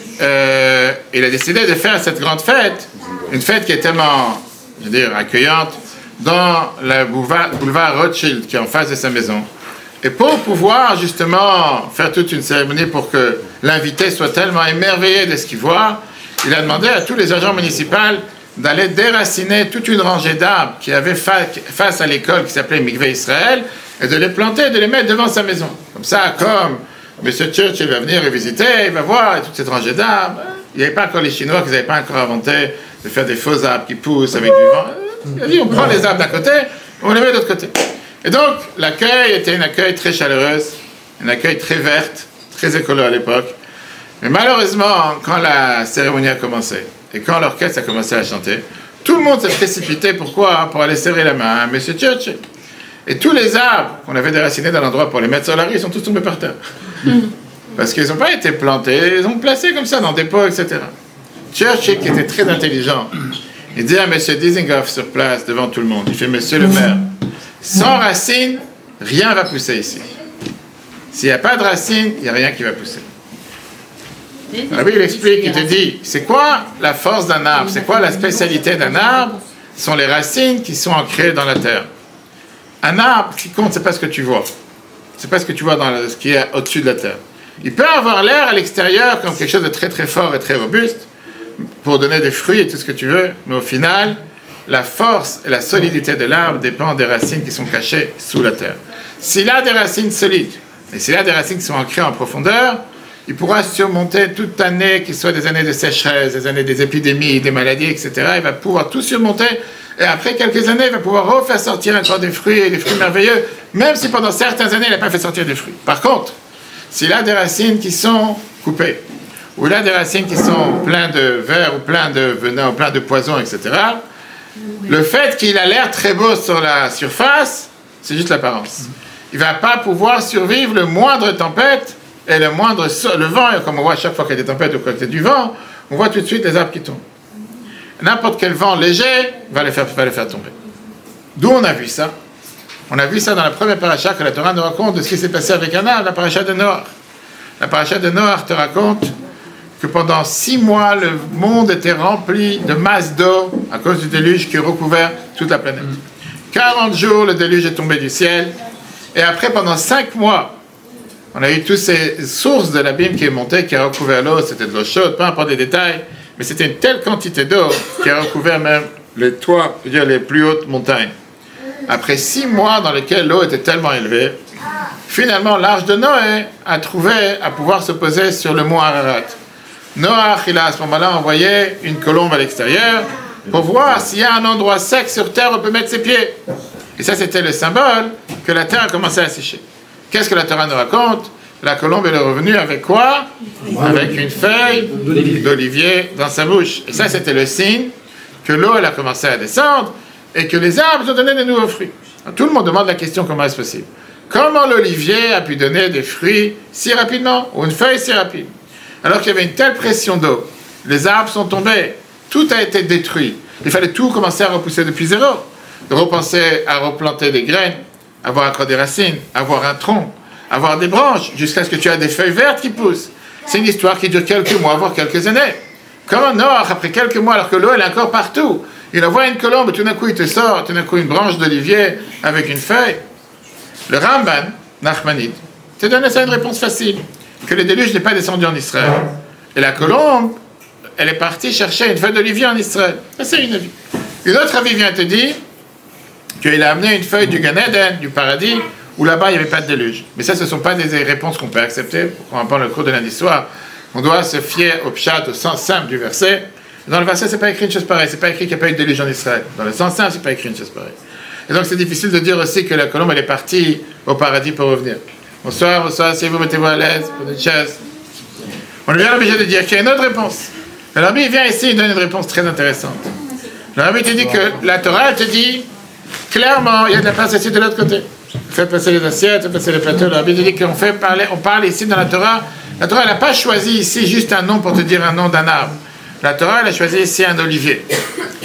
Speaker 1: il a décidé de faire cette grande fête, une fête qui est tellement, je veux dire, accueillante, dans le boulevard Rothschild, qui est en face de sa maison. Et pour pouvoir justement faire toute une cérémonie pour que l'invité soit tellement émerveillé de ce qu'il voit, il a demandé à tous les agents municipaux d'aller déraciner toute une rangée d'arbres qui avait face à l'école qui s'appelait Mikvé Israël, et de les planter, de les mettre devant sa maison. Comme ça, comme M. Churchill va venir et visiter, il va voir toute cette rangée d'arbres. Il n'y avait pas encore les Chinois qui n'avaient pas encore inventé de faire des faux arbres qui poussent avec du vent. Il a dit, on prend les arbres d'un côté, on les met de l'autre côté. Et donc, l'accueil était un accueil très chaleureux, un accueil très verte, très écolo à l'époque. Mais malheureusement, quand la cérémonie a commencé, et quand l'orchestre a commencé à chanter, tout le monde s'est précipité. Pourquoi? Pour aller serrer la main à M. Churchill. Et tous les arbres qu'on avait déracinés dans l'endroit pour les mettre sur la rue, ils sont tous tombés par terre. Parce qu'ils n'ont pas été plantés, ils ont placés comme ça dans des pots, etc. Churchill, qui était très intelligent, il dit à M. Dizengoff sur place, devant tout le monde, il fait, Monsieur le maire, sans racines, rien ne va pousser ici. S'il n'y a pas de racines, il n'y a rien qui va pousser. Ah oui, il explique, il te dit, c'est quoi la force d'un arbre? C'est quoi la spécialité d'un arbre? Ce sont les racines qui sont ancrées dans la terre. Un arbre, ce qui compte, c'est pas ce que tu vois. C'est pas ce que tu vois dans ce qui est au-dessus de la terre. Il peut avoir l'air à l'extérieur comme quelque chose de très très fort et très robuste pour donner des fruits et tout ce que tu veux, mais au final, la force et la solidité de l'arbre dépendent des racines qui sont cachées sous la terre. S'il a des racines solides, et s'il a des racines qui sont ancrées en profondeur, il pourra surmonter toute année, qu'il soit des années de sécheresse, des années des épidémies, des maladies, etc. Il va pouvoir tout surmonter, et après quelques années, il va pouvoir refaire sortir encore des fruits, et des fruits merveilleux, même si pendant certaines années, il n'a pas fait sortir des fruits. Par contre, s'il a des racines qui sont coupées, ou il a des racines qui sont pleines de vers, ou pleines de venin, ou pleines de poisons, etc., le fait qu'il a l'air très beau sur la surface, c'est juste l'apparence. Il ne va pas pouvoir survivre le moindre tempête, et le vent, comme on voit à chaque fois qu'il y a des tempêtes ou qu'il y a du vent, on voit tout de suite les arbres qui tombent. N'importe quel vent léger va les faire tomber. D'où on a vu ça? On a vu ça dans la première paracha que la Torah nous raconte de ce qui s'est passé avec un arbre, la paracha de Noach. La paracha de Noach te raconte que pendant 6 mois, le monde était rempli de masses d'eau à cause du déluge qui recouvert toute la planète. 40 jours, le déluge est tombé du ciel. Et après, pendant 5 mois, on a eu toutes ces sources de l'abîme qui est montée, qui a recouvert l'eau. C'était de l'eau chaude, peu importe les détails. Mais c'était une telle quantité d'eau qui a recouvert même les toits, je veux dire les plus hautes montagnes. après 6 mois dans lesquels l'eau était tellement élevée, finalement l'arche de Noé a trouvé à pouvoir se poser sur le mont Ararat. Noach, il a à ce moment-là envoyé une colombe à l'extérieur pour voir s'il y a un endroit sec sur terre où on peut mettre ses pieds. Et ça, c'était le symbole que la terre a commencé à sécher. Qu'est-ce que la Torah nous raconte? La colombe elle est revenue avec quoi? Avec une feuille d'olivier dans sa bouche. Et ça, c'était le signe que l'eau elle a commencé à descendre et que les arbres ont donné de nouveaux fruits. Alors, tout le monde demande la question comment est-ce possible? Comment l'olivier a pu donner des fruits si rapidement ou une feuille si rapide? Alors qu'il y avait une telle pression d'eau, les arbres sont tombés, tout a été détruit. Il fallait tout commencer à repousser depuis zéro. De repenser à replanter des graines, avoir encore des racines, avoir un tronc, avoir des branches, jusqu'à ce que tu aies des feuilles vertes qui poussent. C'est une histoire qui dure quelques mois, voire quelques années. Comment Noach, après quelques mois, alors que l'eau elle est encore partout, il envoie une colombe et tout d'un coup il te sort, tout d'un coup une branche d'olivier avec une feuille. Le Ramban, Nachmanide, te donne ça une réponse facile, que le déluge n'est pas descendu en Israël. Et la colombe, elle est partie chercher une feuille d'olivier en Israël. Ça c'est une avis. Une autre avis vient te dire qu'il a amené une feuille du Gan Eden, du paradis, où là-bas il n'y avait pas de déluge. Mais ça, ce ne sont pas des réponses qu'on peut accepter. On va prendre le cours de lundi soir. On doit se fier au pshat, au sens simple du verset. Dans le verset, ce n'est pas écrit une chose pareille. Ce n'est pas écrit qu'il n'y a pas eu de déluge en Israël. Dans le sens simple, ce n'est pas écrit une chose pareille. Et donc, c'est difficile de dire aussi que la colombe, elle est partie au paradis pour revenir. Bonsoir, si vous mettez-vous à l'aise, prenez une chaise. On est bien obligé de dire qu'il y a une autre réponse. Le rabbi vient ici, il donne une réponse très intéressante. Le rabbi te dit que la Torah, elle te dit clairement, il y a de la place ici de l'autre côté. Faites passer les assiettes, faites passer les plateaux. Le rabbi te dit qu'on on parle ici dans la Torah. La Torah, elle n'a pas choisi ici juste un nom pour te dire un nom d'un arbre. La Torah, elle a choisi ici un olivier.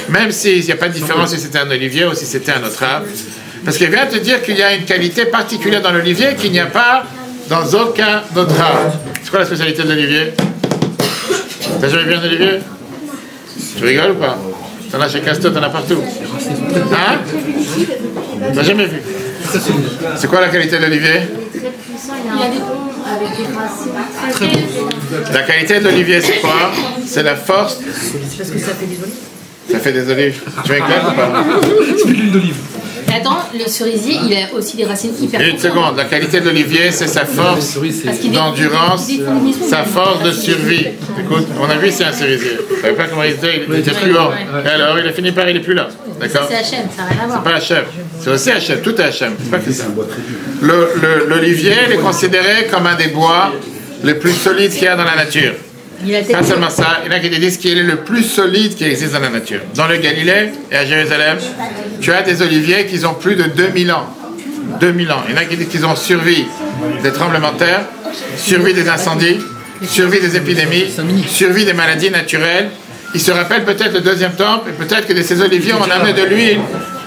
Speaker 1: Même s'il n'y a pas de différence si c'était un olivier ou si c'était un autre arbre. Parce qu'elle vient te dire qu'il y a une qualité particulière dans l'olivier qu'il n'y a pas dans aucun autre arbre. C'est quoi la spécialité de l'olivier? T'as jamais vu un olivier? Tu rigoles ou pas? T'en as chez Castor, t'en as partout. Hein? T'as jamais vu? C'est quoi la qualité de l'olivier?
Speaker 5: Il est très puissant, il y a un tronc avec des racines très profondes.
Speaker 1: La qualité de l'olivier, c'est quoi? C'est la force.
Speaker 3: Parce que ça fait des olives.
Speaker 1: Ça fait des olives. Tu veux éclairer ou pas?
Speaker 2: C'est de l'huile d'olive.
Speaker 3: Attends, le cerisier, il a aussi des racines hyper
Speaker 1: Une seconde. La qualité de l'olivier, c'est sa force d'endurance, sa force de survie. Écoute, on a vu c'est un cerisier. Je ne savais pas comment il était plus haut. Et alors, il a fini par il n'est plus là. D'accord?
Speaker 3: C'est Hachem, ça n'a rien à voir.
Speaker 1: C'est pas Hachem. C'est aussi Hachem. Tout est Hachem. C'est pas que ça. L'olivier, il est considéré comme un des bois les plus solides qu'il y a dans la nature. Pas seulement ça, il y en a qui te disent qu'il est le plus solide qui existe dans la nature. Dans le Galilée et à Jérusalem, tu as des oliviers qui ont plus de 2000 ans. 2000 ans. Il y en a qui disent qu'ils ont survécu des tremblements de terre, survécu des incendies, survécu des épidémies, survécu des maladies naturelles. Ils se rappellent peut-être le deuxième temple, et peut-être que de ces oliviers, on amène de l'huile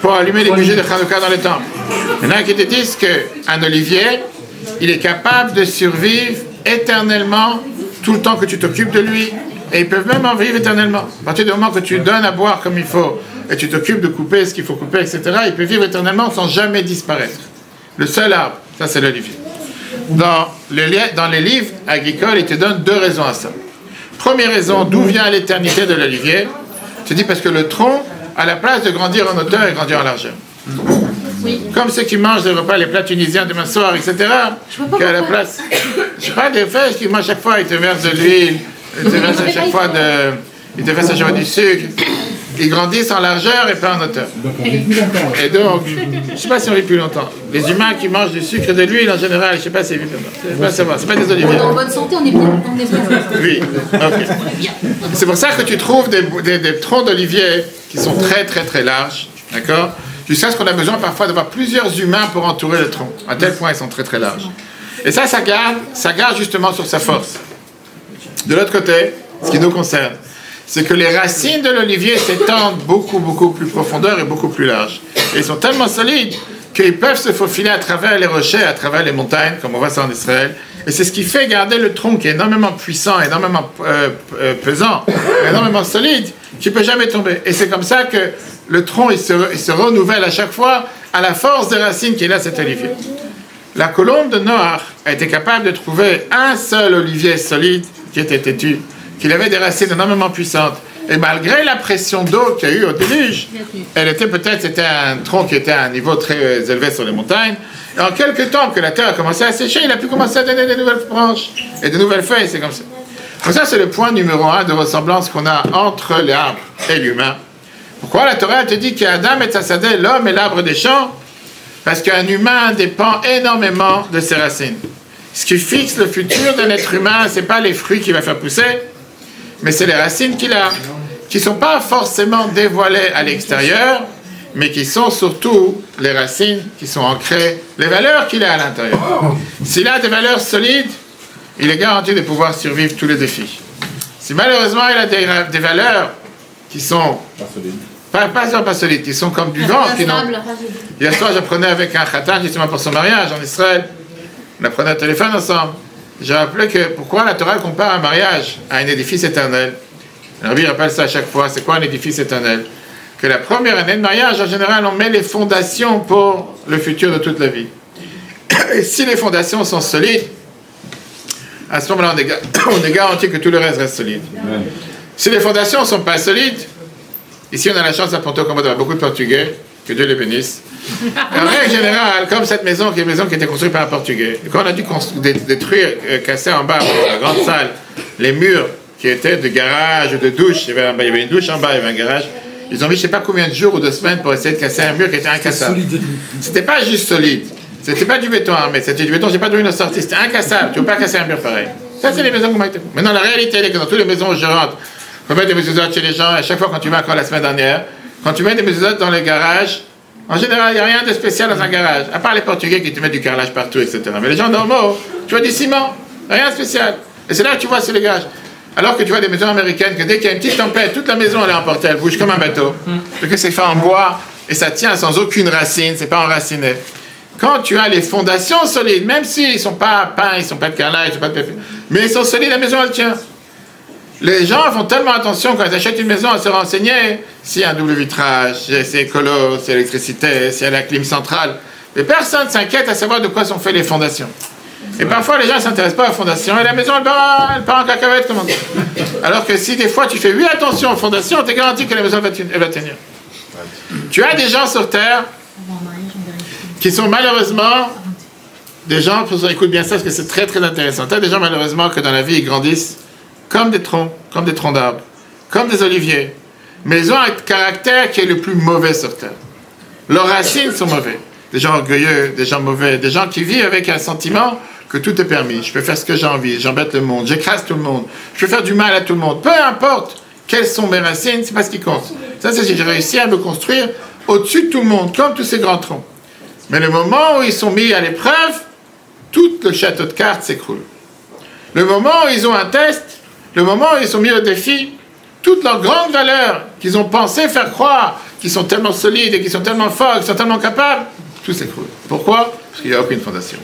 Speaker 1: pour allumer les bougies de Hanouka dans les temples. Il y en a qui te disent qu'un olivier, il est capable de survivre éternellement tout le temps que tu t'occupes de lui, et ils peuvent même en vivre éternellement. À partir du moment que tu donnes à boire comme il faut, et tu t'occupes de couper ce qu'il faut couper, etc., il peut vivre éternellement sans jamais disparaître. Le seul arbre, ça c'est l'olivier. Dans les livres agricoles, ils te donnent 2 raisons à ça. Première raison, d'où vient l'éternité de l'olivier? Tu dis parce que le tronc a la place de grandir en hauteur et grandir en largeur. Oui. Comme ceux qui mangent des repas, les plats tunisiens demain soir, etc. Qui a la place. Je sais pas, des fèches qui mangent chaque fois, ils te versent de l'huile, ils te versent à chaque fois du sucre. Ils grandissent en largeur et pas en hauteur. Et donc, je ne sais pas si on vit plus longtemps. Les humains qui mangent du sucre et de l'huile, en général, je ne sais pas si ils vivent longtemps. C'est pas des oliviers.
Speaker 3: En bonne santé, on est bien.
Speaker 1: Oui, ok. C'est pour ça que tu trouves des troncs d'olivier qui sont très très très larges, d'accord? Jusqu'à ce qu'on a besoin parfois d'avoir plusieurs humains pour entourer le tronc. À tel point, ils sont très très larges. Et ça garde justement sur sa force. De l'autre côté, ce qui nous concerne, c'est que les racines de l'olivier s'étendent beaucoup, beaucoup plus profondeur et beaucoup plus large. Et ils sont tellement solides qu'ils peuvent se faufiler à travers les rochers, à travers les montagnes, comme on voit ça en Israël. Et c'est ce qui fait garder le tronc qui est énormément puissant, énormément pesant, énormément solide, qui ne peut jamais tomber. Et c'est comme ça que le tronc, il se renouvelle à chaque fois à la force des racines qu'il a cet olivier. La colombe de Noach a été capable de trouver un seul olivier solide qui était têtu, qu'il avait des racines énormément puissantes Et malgré la pression d'eau qu'il y a eu au déluge, c'était un tronc qui était à un niveau très élevé sur les montagnes. Et en quelques temps que la terre a commencé à sécher, il a pu commencer à donner des nouvelles branches et de nouvelles feuilles, c'est comme ça. Donc ça, c'est le point numéro 1 de ressemblance qu'on a entre l'arbre et l'humain. Pourquoi la Torah te dit qu'Adam et Tzassadeh, l'homme et l'arbre des champs? Parce qu'un humain dépend énormément de ses racines. Ce qui fixe le futur d'un être humain, ce n'est pas les fruits qu'il va faire pousser, mais c'est les racines qu'il a, qui ne sont pas forcément dévoilées à l'extérieur, mais qui sont surtout les racines qui sont ancrées, les valeurs qu'il a à l'intérieur. S'il a des valeurs solides, il est garanti de pouvoir survivre tous les défis. Si malheureusement il a des valeurs qui sont pas solides, qui sont comme du vent, qui n'ont... Hier soir, j'apprenais avec un khatan justement pour son mariage en Israël. On apprenait au téléphone ensemble. J'ai rappelé que pourquoi la Torah compare un mariage à un édifice éternel. Le Rabbi rappelle ça à chaque fois. C'est quoi un édifice éternel? Que la première année de mariage, en général, on met les fondations pour le futur de toute la vie. Et si les fondations sont solides, à ce moment-là, on est garanti que tout le reste reste solide. Amen. Si les fondations ne sont pas solides, ici on a la chance à Ponto Combo d'avoir beaucoup de Portugais, que Dieu les bénisse. En règle générale, comme cette maison, qui est une maison qui a été construite par un Portugais, quand on a dû détruire, casser en bas, la grande salle, les murs qui étaient de garage ou de douche, il y avait une douche en bas, il y avait un garage, ils ont mis je ne sais pas combien de jours ou de semaines pour essayer de casser un mur qui était incassable. C'était pas juste solide. C'était pas du béton armé, c'était du béton, j'ai pas d'où il a sorti, c'était incassable, tu ne peux pas casser un mur pareil. Ça, c'est les maisons qu'on m'a été. Maintenant, la réalité, elle est que dans toutes les maisons où je rentre, on met des mezuzot chez les gens, et à chaque fois, quand tu vas encore la semaine dernière, quand tu mets des mezuzot dans les garages, en général, il n'y a rien de spécial dans un garage, à part les Portugais qui te mettent du carrelage partout, etc. Mais les gens normaux, tu vois du ciment, rien de spécial. Et c'est là que tu vois sur les garages. Alors que tu vois des maisons américaines, que dès qu'il y a une petite tempête, toute la maison, elle est emportée, elle bouge comme un bateau. Parce que c'est fait en bois, et ça tient sans aucune racine, c'est pas enraciné. Quand tu as les fondations solides, même s'ils ne sont pas peints, ils ne sont pas de carrelage, ils sont pas de papier, mais ils sont solides, la maison elle tient. Les gens font tellement attention quand ils achètent une maison à se renseigner s'il y a un double vitrage, si c'est écolo, s'il y a l'électricité, s'il y a la clim centrale. Mais personne ne s'inquiète à savoir de quoi sont faites les fondations. Et parfois les gens ne s'intéressent pas aux fondations et la maison elle part en cacahuète, comment dire. Alors que si des fois tu fais attention aux fondations, tu es garanti que la maison elle va tenir. Tu as des gens sur terre qui sont malheureusement des gens, écoute bien ça parce que c'est très très intéressant. Tu as des gens malheureusement que dans la vie ils grandissent comme des troncs d'arbres, comme des oliviers. Mais ils ont un caractère qui est le plus mauvais sur terre. Leurs racines sont mauvaises. Des gens orgueilleux, des gens mauvais, des gens qui vivent avec un sentiment que tout est permis. Je peux faire ce que j'ai envie, j'embête le monde, j'écrase tout le monde, je peux faire du mal à tout le monde. Peu importe quelles sont mes racines, c'est pas ce qui compte. Ça, c'est si j'ai réussi à me construire au-dessus de tout le monde, comme tous ces grands troncs. Mais le moment où ils sont mis à l'épreuve, tout le château de cartes s'écroule. Le moment où ils ont un test, le moment où ils sont mis au défi, toutes leurs grandes valeurs qu'ils ont pensé faire croire, qu'ils sont tellement solides et qu'ils sont tellement forts, qu'ils sont tellement capables, tout s'écroule. Pourquoi? Parce qu'il n'y a aucune fondation.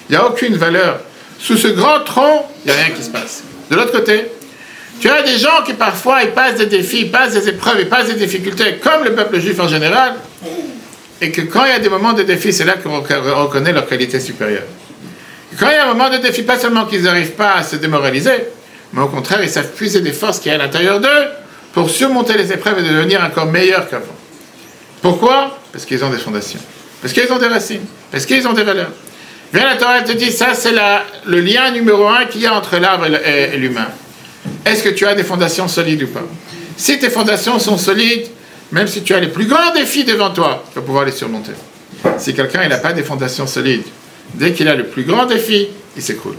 Speaker 1: Il n'y a aucune valeur. Sous ce grand tronc, il n'y a rien qui se passe. De l'autre côté, tu as des gens qui parfois ils passent des défis, ils passent des épreuves, ils passent des difficultés, comme le peuple juif en général, et que quand il y a des moments de défi, c'est là qu'on reconnaît leur qualité supérieure. Et quand il y a un moment de défi, pas seulement qu'ils n'arrivent pas à se démoraliser, mais au contraire, ils savent puiser des forces qu'il y a à l'intérieur d'eux pour surmonter les épreuves et devenir encore meilleurs qu'avant. Pourquoi? Parce qu'ils ont des fondations. Parce qu'ils ont des racines. Parce qu'ils ont des valeurs. Viens, la Torah te dit, ça c'est le lien numéro 1 qu'il y a entre l'arbre et l'humain. Est-ce que tu as des fondations solides ou pas? Si tes fondations sont solides, même si tu as les plus grands défis devant toi, tu vas pouvoir les surmonter. Si quelqu'un n'a pas des fondations solides, dès qu'il a le plus grand défi, il s'écroule.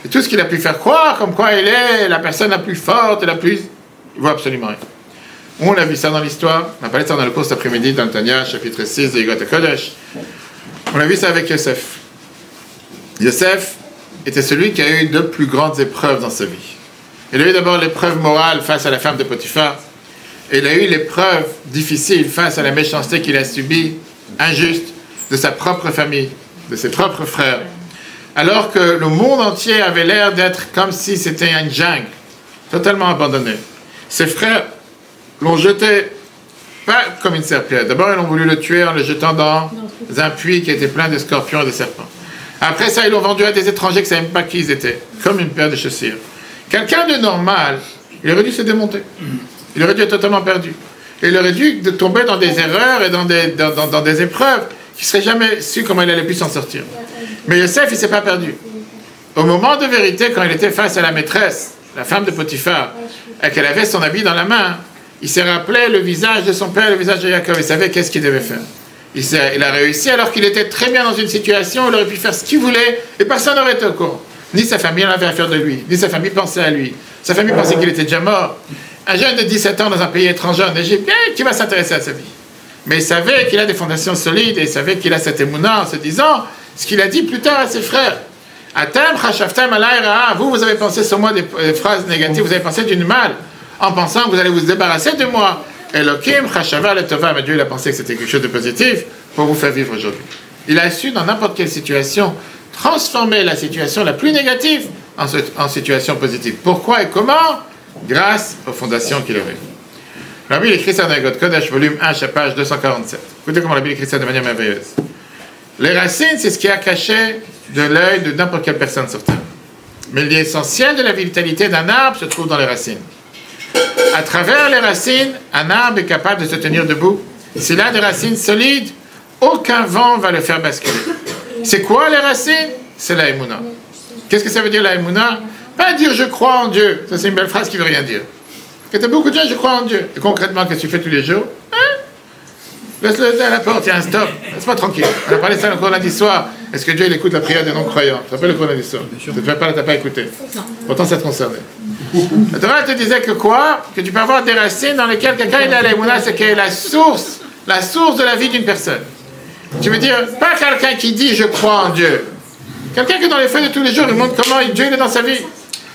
Speaker 1: Et tout ce qu'il a pu faire croire, comme quoi il est la personne la plus forte et la plus... Il voit absolument rien. On a vu ça dans l'histoire, on a parlé de ça dans le cours cet après-midi dans le Tanya, chapitre 6 de Yigot HaKodesh. On a vu ça avec Yosef. Yosef était celui qui a eu deux plus grandes épreuves dans sa vie. Il a eu d'abord l'épreuve morale face à la femme de Potiphar, et il a eu l'épreuve difficile face à la méchanceté qu'il a subie, injuste, de sa propre famille, de ses propres frères. Alors que le monde entier avait l'air d'être comme si c'était une jungle, totalement abandonné. Ses frères l'ont jeté, pas comme une serpillère. D'abord, ils ont voulu le tuer en le jetant dans un puits qui était plein de scorpions et de serpents. Après ça, ils l'ont vendu à des étrangers qui ne savaient même pas qui ils étaient, comme une paire de chaussures. Quelqu'un de normal, il aurait dû se démonter. Il aurait dû être totalement perdu. Et il aurait dû tomber dans des erreurs et dans des épreuves qu'il ne serait jamais su comment il allait pu s'en sortir. Mais Yosef, il ne s'est pas perdu. Au moment de vérité, quand il était face à la maîtresse, la femme de Potiphar, et qu'elle avait son habit dans la main, il s'est rappelé le visage de son père, le visage de Jacob. Il savait qu'est-ce qu'il devait faire. Il a réussi alors qu'il était très bien dans une situation, il aurait pu faire ce qu'il voulait et personne n'aurait été au courant. Ni sa famille n'avait affaire de lui, ni sa famille pensait à lui. Sa famille pensait qu'il était déjà mort. Un jeune de 17 ans dans un pays étranger en Égypte, qui va s'intéresser à sa vie? Mais il savait qu'il a des fondations solides et il savait qu'il a cet émouna en se disant ce qu'il a dit plus tard à ses frères. Atam, chashaftam alayra, vous avez pensé sur moi des phrases négatives, vous avez pensé d'une mal, en pensant que vous allez vous débarrasser de moi. Elohim, chashava le tova, mais Dieu il a pensé que c'était quelque chose de positif pour vous faire vivre aujourd'hui. Il a su dans n'importe quelle situation transformer la situation la plus négative en situation positive. Pourquoi et comment? Grâce aux fondations qu'il avait. La Bible écrit ça dans God Kodesh, volume 1, page 247. Écoutez comment la Bible écrit ça de manière merveilleuse. Les racines, c'est ce qui est caché de l'œil de n'importe quelle personne sur terre. Mais l'essentiel de la vitalité d'un arbre se trouve dans les racines. À travers les racines, un arbre est capable de se tenir debout. S'il a des racines solides, aucun vent va le faire basculer. C'est quoi les racines? C'est la émouna. Qu'est-ce que ça veut dire la émouna? Pas dire je crois en Dieu. Ça c'est une belle phrase qui veut rien dire. Quand tu as beaucoup de gens, je crois en Dieu. Et concrètement, qu'est-ce que tu fais tous les jours? Laisse-le à la porte, il y a un stop. Laisse-moi tranquille. On a parlé de ça le cours lundi soir. Est-ce que Dieu il écoute la prière des non-croyants? Ça s'appelle le cours lundi soir. Tu n'as pas écouté. Pourtant, ça te concernait. La Torah te disait que quoi? Que tu peux avoir des racines dans lesquelles quelqu'un il a l'émouna, c'est qu'elle est la source de la vie d'une personne. Tu veux dire, pas quelqu'un qui dit je crois en Dieu. Quelqu'un qui dans les faits de tous les jours, il montre comment Dieu il est dans sa vie.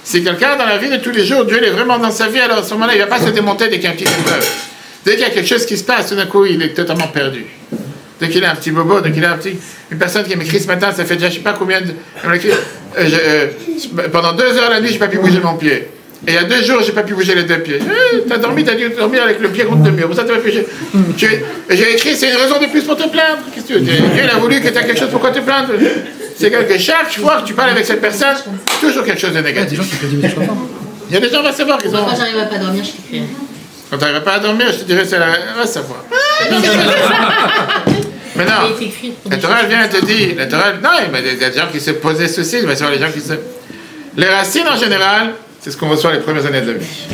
Speaker 1: Si quelqu'un dans la vie de tous les jours, Dieu il est vraiment dans sa vie, alors à ce moment-là, il ne va pas se démonter dès qu'il y a un petit épreuve. Dès qu'il y a quelque chose qui se passe, tout d'un coup, il est totalement perdu. Dès qu'il a un petit bobo, dès qu'il a une personne qui m'écrit ce matin, ça fait déjà je ne sais pas combien de... pendant 2 heures la nuit, je n'ai pas pu bouger mon pied. Et il y a 2 jours, je n'ai pas pu bouger les 2 pieds. T'as dû dormir avec le pied contre le mur. Pour ça, tu vas plus. J'ai écrit, c'est une raison de plus pour te plaindre. Qu'est-ce que tu veux dire? Dieu a voulu que tu aies quelque chose pourquoi te plaindre. C'est que chaque fois que tu parles avec cette personne, toujours quelque chose de négatif.
Speaker 2: Il y a des gens qui peuvent dire
Speaker 1: il y a des gens qui vont savoir qu'ils ont...
Speaker 3: Quand j'arrive à pas dormir, je t'écrirai.
Speaker 1: Quand tu n'arrives pas à dormir, je te dirais, c'est la... va savoir. Mais non, la Torah vient te dire, non, il y a des gens qui se posaient ceci, il va y avoir les gens qui se... Les racines en général, c'est ce qu'on reçoit les premières années de la vie.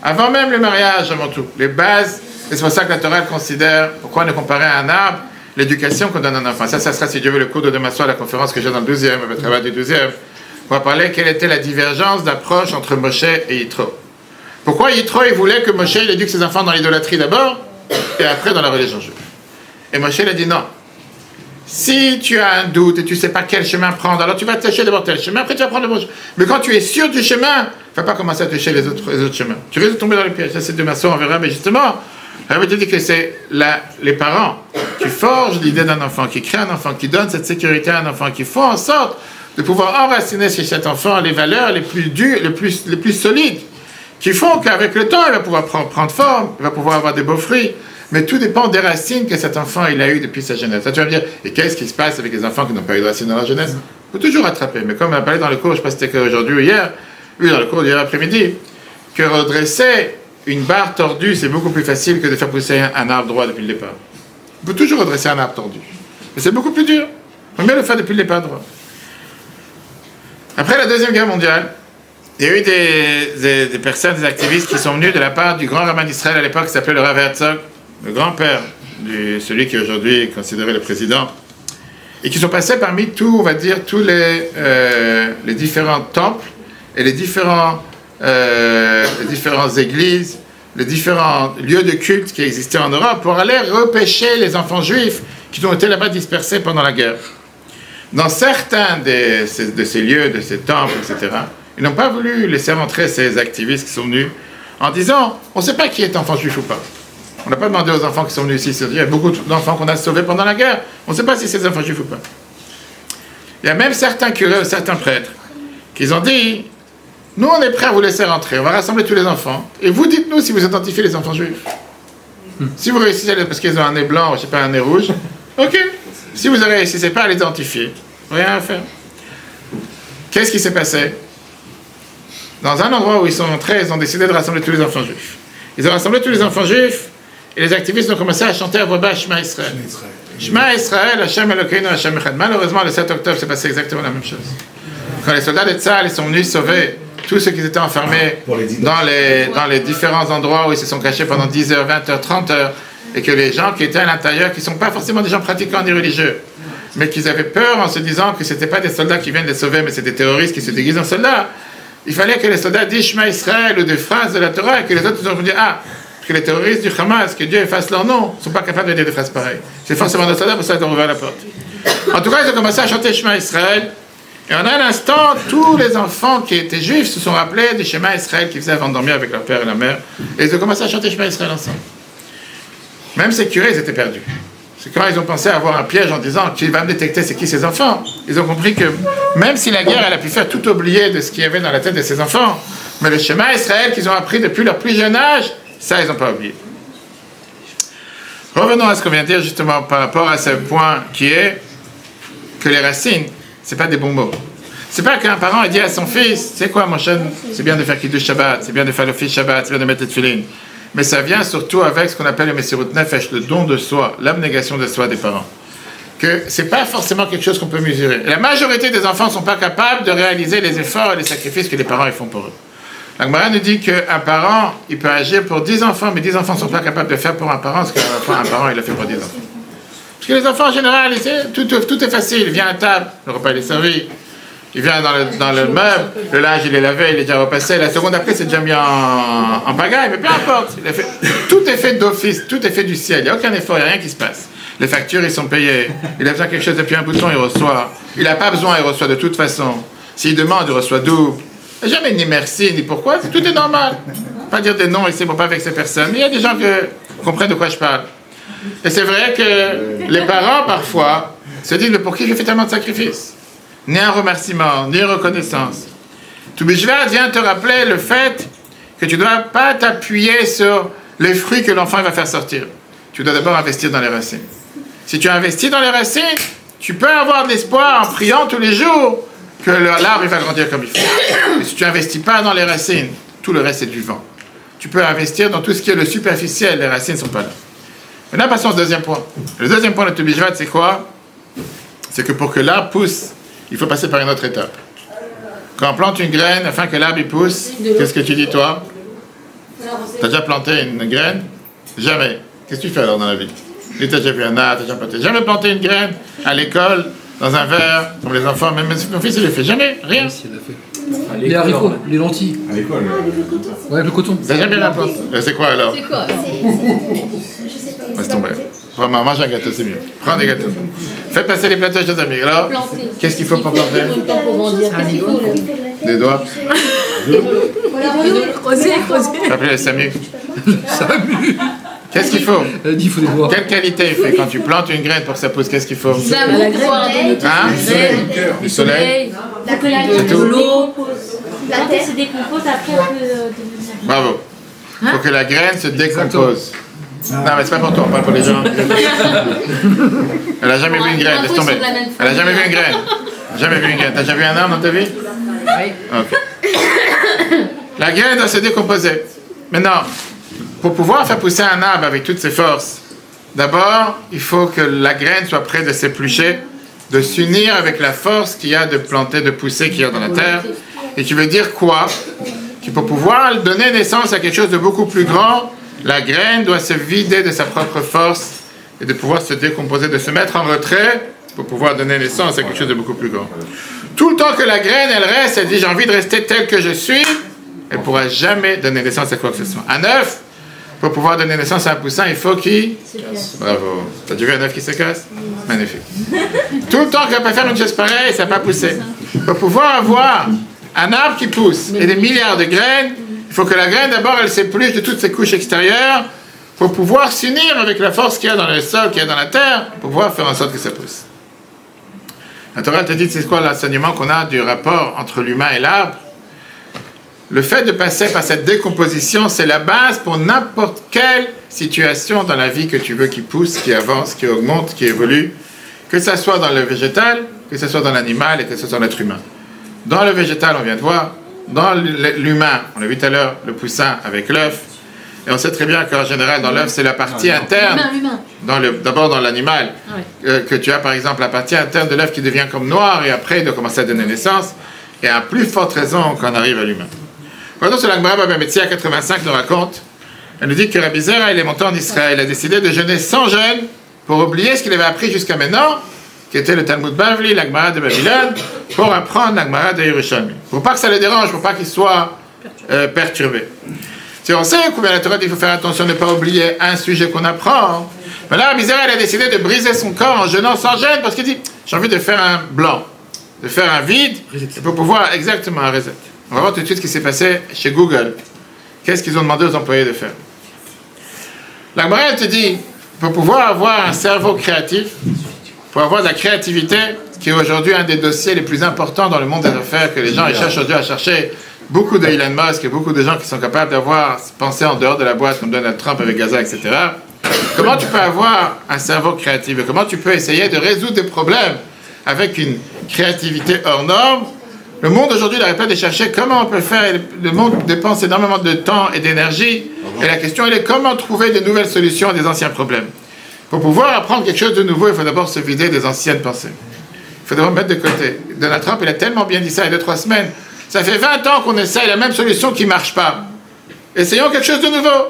Speaker 1: Avant même le mariage, avant tout. Les bases, et c'est pour ça que la Torah considère, pourquoi ne comparer à un arbre, l'éducation qu'on donne à un enfant. Ça sera, si Dieu veut, le cours de demain soir, la conférence que j'ai dans le 12e, le travail du 12e, on va parler quelle était la divergence d'approche entre Moshe et Yitro. Pourquoi Yitro, il voulait que Moshe il éduque ses enfants dans l'idolâtrie d'abord, et après dans la religion juive. Et Moshe, il a dit non. Si tu as un doute et tu ne sais pas quel chemin prendre, alors tu vas tâcher d'abord tel chemin, après tu vas prendre le bon chemin. Mais quand tu es sûr du chemin, ne vas pas commencer à tâcher les autres chemins. Tu risques de tomber dans les pièges. Ça, c'est demain soir, on verra. Mais justement, je te dire que c'est les parents qui forgent l'idée d'un enfant, qui créent un enfant, qui donnent cette sécurité à un enfant, qui font en sorte de pouvoir enraciner chez cet enfant les valeurs les plus dures, les plus solides, qui font qu'avec le temps, il va pouvoir prendre forme, il va pouvoir avoir des beaux fruits. Mais tout dépend des racines que cet enfant il a eues depuis sa jeunesse. Ça, tu vas me dire, et qu'est-ce qui se passe avec les enfants qui n'ont pas eu de racines dans leur jeunesse? Il faut toujours rattraper. Mais comme on a parlé dans le cours, je ne sais pas si c'était aujourd'hui ou hier, oui, dans le cours d'hier après-midi, que redresser une barre tordue, c'est beaucoup plus facile que de faire pousser un arbre droit depuis le départ. On peut toujours redresser un arbre tordu. Mais c'est beaucoup plus dur. On peut bien le faire depuis le départ droit. Après la Deuxième Guerre mondiale, il y a eu des personnes, des activistes qui sont venus de la part du grand rabbin d'Israël à l'époque qui s'appelait le Rav Herzog, le grand-père de celui qui aujourd'hui est considéré le président, et qui sont passés parmi tous, on va dire, tous les différents temples et les différentes églises, les différents lieux de culte qui existaient en Europe pour aller repêcher les enfants juifs qui ont été là-bas dispersés pendant la guerre. Dans certains de ces lieux, de ces temples, etc., ils n'ont pas voulu laisser rentrer ces activistes qui sont venus en disant on ne sait pas qui est enfant juif ou pas. On n'a pas demandé aux enfants qui sont venus ici. Il y a beaucoup d'enfants qu'on a sauvés pendant la guerre. On ne sait pas si c'est des enfants juifs ou pas. Il y a même certains curés, certains prêtres, qui ont dit nous, on est prêts à vous laisser rentrer. On va rassembler tous les enfants. Et vous, dites-nous si vous identifiez les enfants juifs. Si vous réussissez, parce qu'ils ont un nez blanc, je ne sais pas, un nez rouge, ok. Si vous ne réussissez pas à l'identifier, rien à faire. Qu'est-ce qui s'est passé? Dans un endroit où ils sont entrés, ils ont décidé de rassembler tous les enfants juifs. Ils ont rassemblé tous les enfants juifs, et les activistes ont commencé à chanter à voix basse Shema Israël. Shema Israël, Hashem Elokeinu, Hashem Echad. Malheureusement, le 7 octobre, c'est passé exactement la même chose. Quand les soldats de Tzahal, ils sont venus sauver tous ceux qui étaient enfermés dans les différents endroits où ils se sont cachés pendant 10 heures, 20 heures, 30 heures, et que les gens qui étaient à l'intérieur, qui ne sont pas forcément des gens pratiquants ni religieux, mais qu'ils avaient peur en se disant que ce n'étaient pas des soldats qui viennent les sauver, mais c'est des terroristes qui se déguisent en soldats, il fallait que les soldats disent Shema Israël ou des phrases de la Torah, et que les autres ont dit que les terroristes du Hamas, que Dieu efface leur nom, ne sont pas capables de dire des phrases pareilles. C'est forcément des soldats, pour ça qu'ils ont ouvert la porte. En tout cas, ils ont commencé à chanter Shema Israël, et en un instant, tous les enfants qui étaient juifs se sont rappelés du Shema Israël qu'ils faisaient avant de dormir avec leur père et leur mère, et ils ont commencé à chanter Shema Israël ensemble. Même ces curés, ils étaient perdus. C'est quand ils ont pensé avoir un piège en disant qui va me détecter, c'est qui ces enfants. Ils ont compris que même si la guerre, elle a pu faire tout oublier de ce qu'il y avait dans la tête de ces enfants, mais le Shema Israël qu'ils ont appris depuis leur plus jeune âge, ça, ils n'ont pas oublié. Revenons à ce qu'on vient de dire justement par rapport à ce point qui est que les racines, c'est pas des bons mots. C'est pas qu'un parent a dit à son fils, c'est quoi mon cher, c'est bien de faire Kiddush Shabbat, c'est bien de faire le fils Shabbat, c'est bien de mettre les tefillin. Mais ça vient surtout avec ce qu'on appelle le Messirut Nefesh, le don de soi, l'abnégation de soi des parents. Que c'est pas forcément quelque chose qu'on peut mesurer. Et la majorité des enfants ne sont pas capables de réaliser les efforts et les sacrifices que les parents ils font pour eux. La Gemara nous dit qu'un parent, il peut agir pour 10 enfants, mais 10 enfants ne sont pas capables de faire pour un parent, parce qu'un parent, il le fait pour 10 enfants. Parce que les enfants, en général, tout est facile. Il vient à table, le repas il est servi. Il vient dans le meuble, le linge il est lavé, il est déjà repassé. La seconde après, c'est déjà mis en pagaille, mais peu importe. Tout est fait d'office, tout est fait du ciel. Il n'y a aucun effort, il n'y a rien qui se passe. Les factures, ils sont payées. Il a besoin de quelque chose depuis un bouton, il reçoit. Il n'a pas besoin, il reçoit de toute façon. S'il demande, il reçoit double. Il n'y a jamais ni merci, ni pourquoi. Tout est normal. Pas dire des noms ici pour pas vexer personne. Il y a des gens qui comprennent de quoi je parle. Et c'est vrai que les parents, parfois, se disent, mais pour qui je fais tellement de sacrifices? Ni un remerciement, ni une reconnaissance. Toubishvat vient te rappeler le fait que tu ne dois pas t'appuyer sur les fruits que l'enfant va faire sortir. Tu dois d'abord investir dans les racines. Si tu investis dans les racines, tu peux avoir de l'espoir en priant tous les jours que l'arbre va grandir comme il faut. Mais si tu n'investis pas dans les racines, tout le reste c'est du vent. Tu peux investir dans tout ce qui est le superficiel, les racines ne sont pas là. Maintenant, passons au deuxième point. Le deuxième point de Toubishvat, c'est quoi? C'est que pour que l'arbre pousse, il faut passer par une autre étape. Quand on plante une graine afin que l'arbre pousse, qu'est-ce que tu dis toi? Tu as déjà planté une graine? Jamais. Qu'est-ce que tu fais alors dans la vie? Tu as déjà vu un arbre, tu as déjà planté. Jamais planté une graine à l'école, dans un verre, comme les enfants, même mon fils il le fait. Jamais, rien.
Speaker 2: Les haricots, les lentilles.
Speaker 4: À l'école.
Speaker 2: Ouais, le coton.
Speaker 1: Tu n'as jamais la planté. C'est quoi alors?
Speaker 3: C'est quoi?
Speaker 1: Laisse tomber. Vraiment, mange un gâteau, c'est mieux. Prends des gâteaux. Faites passer les plateaux chez tes amis. Alors, qu'est-ce qu'il faut pour planter? Des doigts.
Speaker 3: Creuser.
Speaker 1: Appelez le SAMU.
Speaker 2: Samu.
Speaker 1: Qu'est-ce qu'il faut?
Speaker 2: Elle a dit, il faut les voir.
Speaker 1: Quelle qualité il fait quand tu plantes une graine pour que ça pousse? Qu'est-ce qu'il faut? Hein? Du soleil. C'est tout.
Speaker 5: De l'eau. La terre se décompose, après on peut devenir.
Speaker 1: Bravo. Il faut que la graine se décompose. Non, mais c'est pas pour toi, pas pour les gens. Elle a jamais vu une graine, laisse tomber. Elle a jamais vu une graine. Jamais vu une graine. T'as déjà vu un arbre dans ta vie? Oui. Ok. La graine doit se décomposer. Maintenant, pour pouvoir faire pousser un arbre avec toutes ses forces, d'abord, il faut que la graine soit prête de s'éplucher, de s'unir avec la force qu'il y a de planter, de pousser qu'il y a dans la terre. Et tu veux dire quoi? Que pour pouvoir donner naissance à quelque chose de beaucoup plus grand, la graine doit se vider de sa propre force et de pouvoir se décomposer, de se mettre en retrait pour pouvoir donner naissance à quelque chose de beaucoup plus grand. Tout le temps que la graine, elle reste, elle dit j'ai envie de rester telle que je suis, elle ne pourra jamais donner naissance à quoi que ce soit. Un œuf, pour pouvoir donner naissance à un poussin, il faut qu'il... Bravo. T'as déjà vu un œuf qui se casse? Magnifique. Tout le temps qu'elle peut faire une chose pareille, ça va pas pousser. Pour pouvoir avoir un arbre qui pousse et des milliards de graines, il faut que la graine, d'abord, elle s'épluche de toutes ses couches extérieures pour pouvoir s'unir avec la force qu'il y a dans le sol, qu'il y a dans la terre, pour pouvoir faire en sorte que ça pousse. La Torah te dit, c'est quoi l'enseignement qu'on a du rapport entre l'humain et l'arbre? Le fait de passer par cette décomposition, c'est la base pour n'importe quelle situation dans la vie que tu veux qui pousse, qui avance, qui augmente, qui évolue, que ce soit dans le végétal, que ce soit dans l'animal et que ce soit dans l'être humain. Dans le végétal, on vient de voir, dans l'humain, on l'a vu tout à l'heure, le poussin avec l'œuf, Et on sait très bien qu'en général, dans l'œuf, c'est la partie interne, d'abord dans l'animal, que tu as par exemple la partie interne de l'œuf qui devient comme noir et après il doit commencer à donner naissance. Et à plus forte raison quand on arrive à l'humain. Maintenant, sur la Gemara Baba Metzia 85 nous raconte, elle nous dit que Rabbi Zera, il est monté en Israël, il a décidé de jeûner sans jeûne pour oublier ce qu'il avait appris jusqu'à maintenant, qui était le Talmud Bavli, la Gemara de Babylone, pour apprendre la Gemara de Yerushalmi. Pour pas que ça le dérange, pour pas qu'il soit perturbé. Si on sait combien la Torah dit qu'il faut faire attention de ne pas oublier un sujet qu'on apprend, mais là, Rabbi Zera, il a décidé de briser son corps en jeûnant sans jeûne parce qu'il dit, j'ai envie de faire un blanc, de faire un vide, pour pouvoir exactement un reset. On va voir tout de suite ce qui s'est passé chez Google. Qu'est-ce qu'ils ont demandé aux employés de faire? La Gemara te dit, pour pouvoir avoir un cerveau créatif, pour avoir de la créativité, qui est aujourd'hui un des dossiers les plus importants dans le monde des affaires, que les gens ils cherchent aujourd'hui à chercher beaucoup de Elon Musk et beaucoup de gens qui sont capables d'avoir pensé en dehors de la boîte, comme Donald Trump avec Gaza, etc. Comment tu peux avoir un cerveau créatif et comment tu peux essayer de résoudre des problèmes avec une créativité hors norme? Le monde aujourd'hui n'arrête pas de chercher comment on peut faire. Le monde dépense énormément de temps et d'énergie. Et la question elle est comment trouver de nouvelles solutions à des anciens problèmes. Pour pouvoir apprendre quelque chose de nouveau, il faut d'abord se vider des anciennes pensées. Il faut d'abord mettre de côté. Donald Trump, il a tellement bien dit ça il y a 2-3 semaines. Ça fait 20 ans qu'on essaye la même solution qui ne marche pas. Essayons quelque chose de nouveau.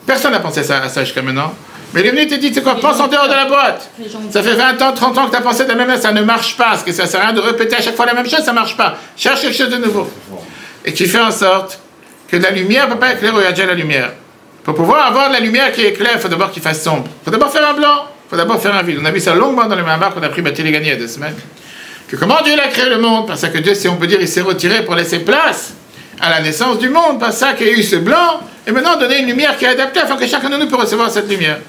Speaker 1: Personne n'a pensé à ça jusqu'à maintenant. Mais il est venu et te dit, c'est quoi, pense en dehors de la boîte. Ça fait 20 ans, 30 ans que tu as pensé de la même chose, ça ne marche pas. Parce que ça ne sert à rien de répéter à chaque fois la même chose, ça ne marche pas. Cherche quelque chose de nouveau. Et qui fait en sorte que la lumière ne peut pas éclairer où il y a déjà la lumière. Pour pouvoir avoir de la lumière qui éclaire, il faut d'abord qu'il fasse sombre. Il faut d'abord faire un blanc, il faut d'abord faire un vide. On a vu ça longuement dans le Mahamar qu'on a pris Bati les gagner il y a 2 semaines. Que comment Dieu a créé le monde? Parce que Dieu, si on peut dire, il s'est retiré pour laisser place à la naissance du monde. Par ça qu'il y a eu ce blanc, et maintenant donner une lumière qui est adaptée afin que chacun de nous puisse recevoir cette lumière.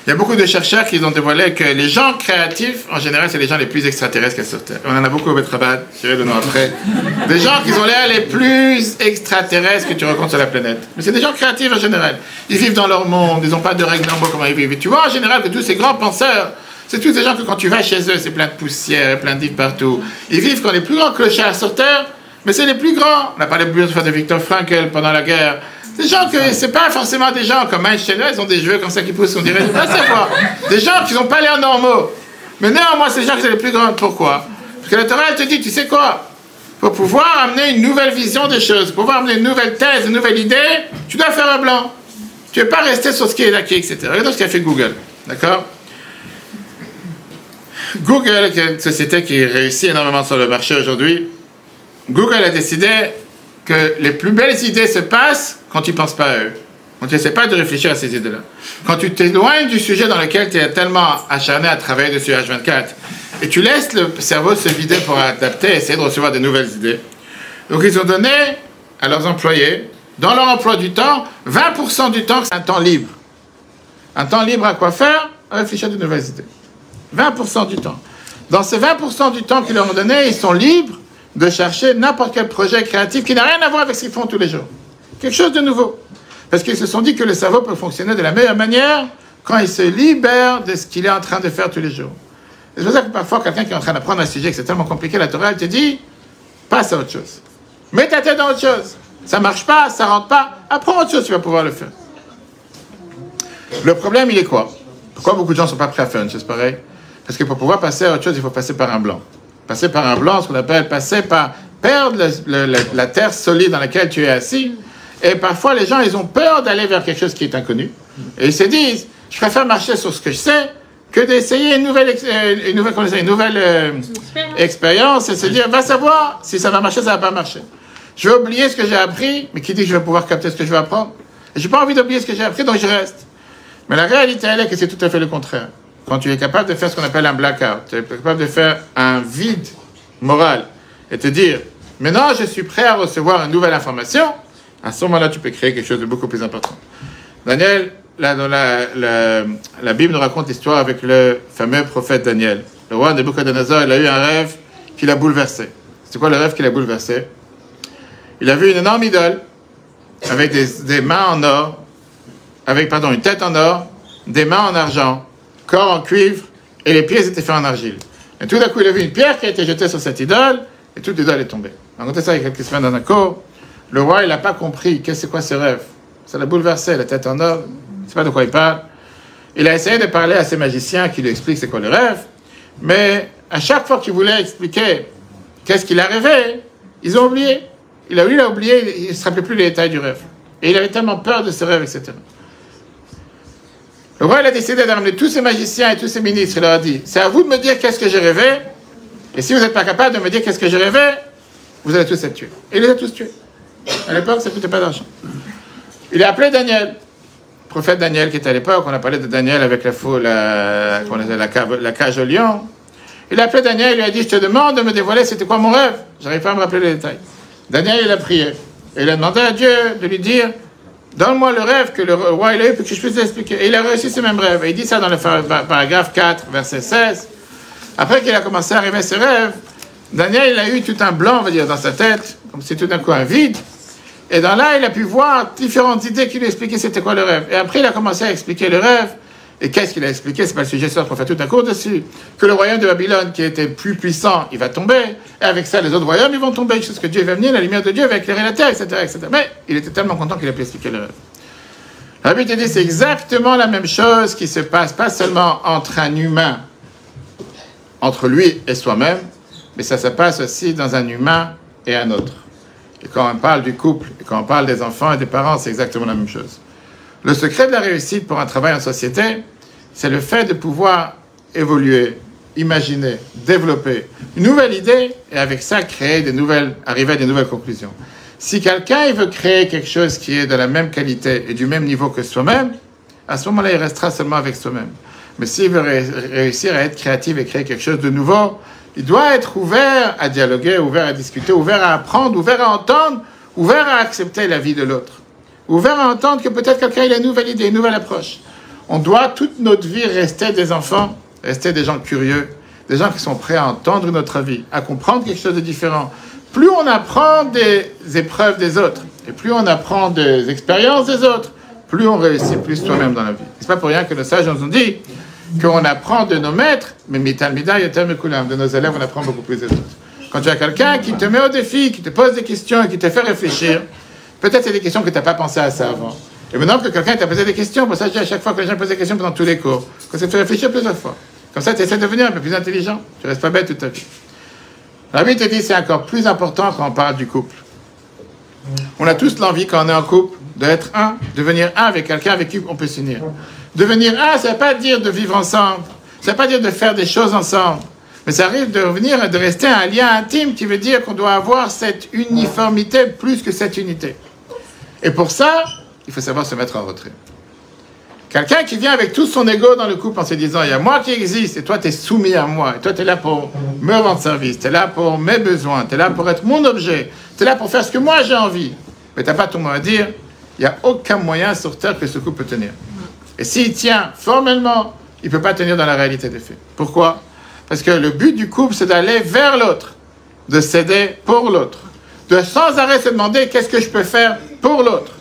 Speaker 1: Il y a beaucoup de chercheurs qui ont dévoilé que les gens créatifs, en général, c'est les gens les plus extraterrestres qu'il y a sur Terre. On en a beaucoup au Betrabad, je dirais le nom après. Des gens qui ont l'air les plus extraterrestres que tu rencontres sur la planète. Mais c'est des gens créatifs en général. Ils vivent dans leur monde, ils n'ont pas de règles normaux comment ils vivent. Et tu vois en général que tous ces grands penseurs, c'est tous des gens que quand tu vas chez eux, c'est plein de poussière, plein de livres partout. Ils vivent comme les plus grands clochards sur Terre, mais c'est les plus grands. On a parlé plusieurs fois de Viktor Frankl pendant la guerre. Des gens que c'est pas forcément des gens comme Einstein, ils ont des cheveux comme ça qui poussent, on dirait, pas savoir. Des gens qui n'ont pas l'air normaux. Mais néanmoins, c'est des gens qui sont les plus grands. Pourquoi? Parce que la Torah, elle te dit, tu sais quoi? Pour pouvoir amener une nouvelle vision des choses, pour pouvoir amener une nouvelle thèse, une nouvelle idée, tu dois faire un blanc. Tu ne veux pas rester sur ce qui est acquis, etc. Regardez ce qu'a fait Google. D'accord? Google, qui est une société qui réussit énormément sur le marché aujourd'hui, Google a décidé que les plus belles idées se passent quand tu ne penses pas à eux. Quand tu n'essaies pas de réfléchir à ces idées-là. Quand tu t'éloignes du sujet dans lequel tu es tellement acharné à travailler dessus H24, et tu laisses le cerveau se vider pour adapter, essayer de recevoir de nouvelles idées. Donc ils ont donné à leurs employés, dans leur emploi du temps, 20% du temps, c'est un temps libre. Un temps libre à quoi faire? À réfléchir à de nouvelles idées. 20% du temps. Dans ces 20% du temps qu'ils leur ont donné, ils sont libres de chercher n'importe quel projet créatif qui n'a rien à voir avec ce qu'ils font tous les jours. Quelque chose de nouveau. Parce qu'ils se sont dit que le cerveau peut fonctionner de la meilleure manière quand il se libère de ce qu'il est en train de faire tous les jours. C'est pour ça que parfois, quelqu'un qui est en train d'apprendre un sujet que c'est tellement compliqué, la Torah, elle te dit, passe à autre chose. Mets ta tête dans autre chose. Ça marche pas, ça rentre pas, apprends autre chose, tu vas pouvoir le faire. Le problème, il est quoi? Pourquoi beaucoup de gens ne sont pas prêts à faire une chose pareille? Parce que pour pouvoir passer à autre chose, il faut passer par un blanc. Passer par un blanc, ce qu'on appelle passer par perdre la terre solide dans laquelle tu es assis. Et parfois, les gens, ils ont peur d'aller vers quelque chose qui est inconnu. Et ils se disent, je préfère marcher sur ce que je sais que d'essayer une nouvelle expérience et se dire, va savoir si ça va marcher, ça va pas marcher. Je vais oublier ce que j'ai appris, mais qui dit que je vais pouvoir capter ce que je vais apprendre? Et je n'ai pas envie d'oublier ce que j'ai appris, donc je reste. Mais la réalité, elle est que c'est tout à fait le contraire. Quand tu es capable de faire ce qu'on appelle un blackout, tu es capable de faire un vide moral et te dire, maintenant je suis prêt à recevoir une nouvelle information, à ce moment-là tu peux créer quelque chose de beaucoup plus important. Daniel, là, dans la Bible nous raconte l'histoire avec le fameux prophète Daniel. Le roi Nebuchadnezzar, il a eu un rêve qui l'a bouleversé. C'est quoi le rêve qui l'a bouleversé? Il a vu une énorme idole avec des mains en or, une tête en or, des mains en argent, corps en cuivre, et les pieds étaient faits en argile. Et tout d'un coup, il a vu une pierre qui a été jetée sur cette idole, et toute l'idole est tombée. On a raconté ça il y a quelques semaines dans un cours. Le roi, il n'a pas compris c'est quoi ce rêve. Ça l'a bouleversé, la tête en or. Il ne sait pas de quoi il parle. Il a essayé de parler à ses magiciens qui lui expliquent c'est quoi le rêve. Mais à chaque fois qu'il voulait expliquer qu'est-ce qu'il a rêvé, ils ont oublié. Il a oublié, il ne se rappelait plus les détails du rêve. Et il avait tellement peur de ce rêve, etc. Le roi il a décidé d'amener tous ses magiciens et tous ses ministres. Il leur a dit, c'est à vous de me dire qu'est-ce que j'ai rêvé. Et si vous n'êtes pas capable de me dire qu'est-ce que j'ai rêvé, vous allez tous être tués. Et il les a tous tués. À l'époque, ça ne coûtait pas d'argent. Il a appelé Daniel, le prophète Daniel qui était à l'époque. On a parlé de Daniel avec la cage au lion. Il a appelé Daniel, il lui a dit, je te demande de me dévoiler c'était quoi mon rêve. J'arrive pas à me rappeler les détails. Daniel, il a prié. Et il a demandé à Dieu de lui dire, donne-moi le rêve que le roi a eu pour que je puisse l'expliquer. Et il a réussi ce même rêve. Et il dit ça dans le paragraphe 4, verset 16. Après qu'il a commencé à arriver ses rêves, Daniel, il a eu tout un blanc, on va dire, dans sa tête, comme si tout d'un coup un vide. Et dans là, il a pu voir différentes idées qui lui expliquaient c'était quoi le rêve. Et après, il a commencé à expliquer le rêve. Et qu'est-ce qu'il a expliqué? C'est pas le sujet ce soir qu'on fait tout un cours dessus. Que le royaume de Babylone, qui était plus puissant, il va tomber. Et avec ça, les autres royaumes, ils vont tomber. Jusqu'à ce que Dieu va venir, la lumière de Dieu va éclairer la terre, etc., etc. Mais il était tellement content qu'il a pu expliquer le rêve. La Bible dit c'est exactement la même chose qui se passe, pas seulement entre un humain, entre lui et soi-même, mais ça se passe aussi dans un humain et un autre. Et quand on parle du couple, et quand on parle des enfants et des parents, c'est exactement la même chose. Le secret de la réussite pour un travail en société, c'est le fait de pouvoir évoluer, imaginer, développer une nouvelle idée, et avec ça, arriver à des nouvelles conclusions. Si quelqu'un il veut créer quelque chose qui est de la même qualité et du même niveau que soi-même, à ce moment-là, il restera seulement avec soi-même. Mais s'il veut réussir à être créatif et créer quelque chose de nouveau, il doit être ouvert à dialoguer, ouvert à discuter, ouvert à apprendre, ouvert à entendre, ouvert à accepter la vie de l'autre. Ouvert à entendre que peut-être quelqu'un il a une nouvelle idée, une nouvelle approche. On doit toute notre vie rester des enfants, rester des gens curieux, des gens qui sont prêts à entendre notre avis, à comprendre quelque chose de différent. Plus on apprend des épreuves des autres, et plus on apprend des expériences des autres, plus on réussit plus soi-même dans la vie. C'est pas pour rien que nos sages nous ont dit qu'on apprend de nos maîtres, mais de nos élèves, on apprend beaucoup plus des autres. Quand tu as quelqu'un qui te met au défi, qui te pose des questions, qui te fait réfléchir, peut-être c'est des questions que tu n'as pas pensé à ça avant. Et maintenant que quelqu'un t'a posé des questions, pour ça je dis à chaque fois que les gens posent des questions pendant tous les cours, que ça te fait réfléchir plusieurs fois. Comme ça tu essaies de devenir un peu plus intelligent, tu ne restes pas bête toute ta vie. La Bible te dit c'est encore plus important quand on parle du couple. On a tous l'envie quand on est en couple d'être un, devenir un avec quelqu'un avec qui on peut s'unir. Devenir un, ça ne veut pas dire de vivre ensemble, ça ne veut pas dire de faire des choses ensemble, mais ça arrive de revenir et de rester un lien intime qui veut dire qu'on doit avoir cette uniformité plus que cette unité. Et pour ça, il faut savoir se mettre en retrait. Quelqu'un qui vient avec tout son ego dans le couple en se disant, il y a moi qui existe et toi tu es soumis à moi, et toi tu es là pour me rendre service, tu es là pour mes besoins, tu es là pour être mon objet, tu es là pour faire ce que moi j'ai envie. Mais tu n'as pas ton mot à dire, il n'y a aucun moyen sur terre que ce couple peut tenir. Et s'il tient formellement, il ne peut pas tenir dans la réalité des faits. Pourquoi? Parce que le but du couple c'est d'aller vers l'autre, de s'aider pour l'autre, de sans arrêt se demander qu'est-ce que je peux faire pour l'autre.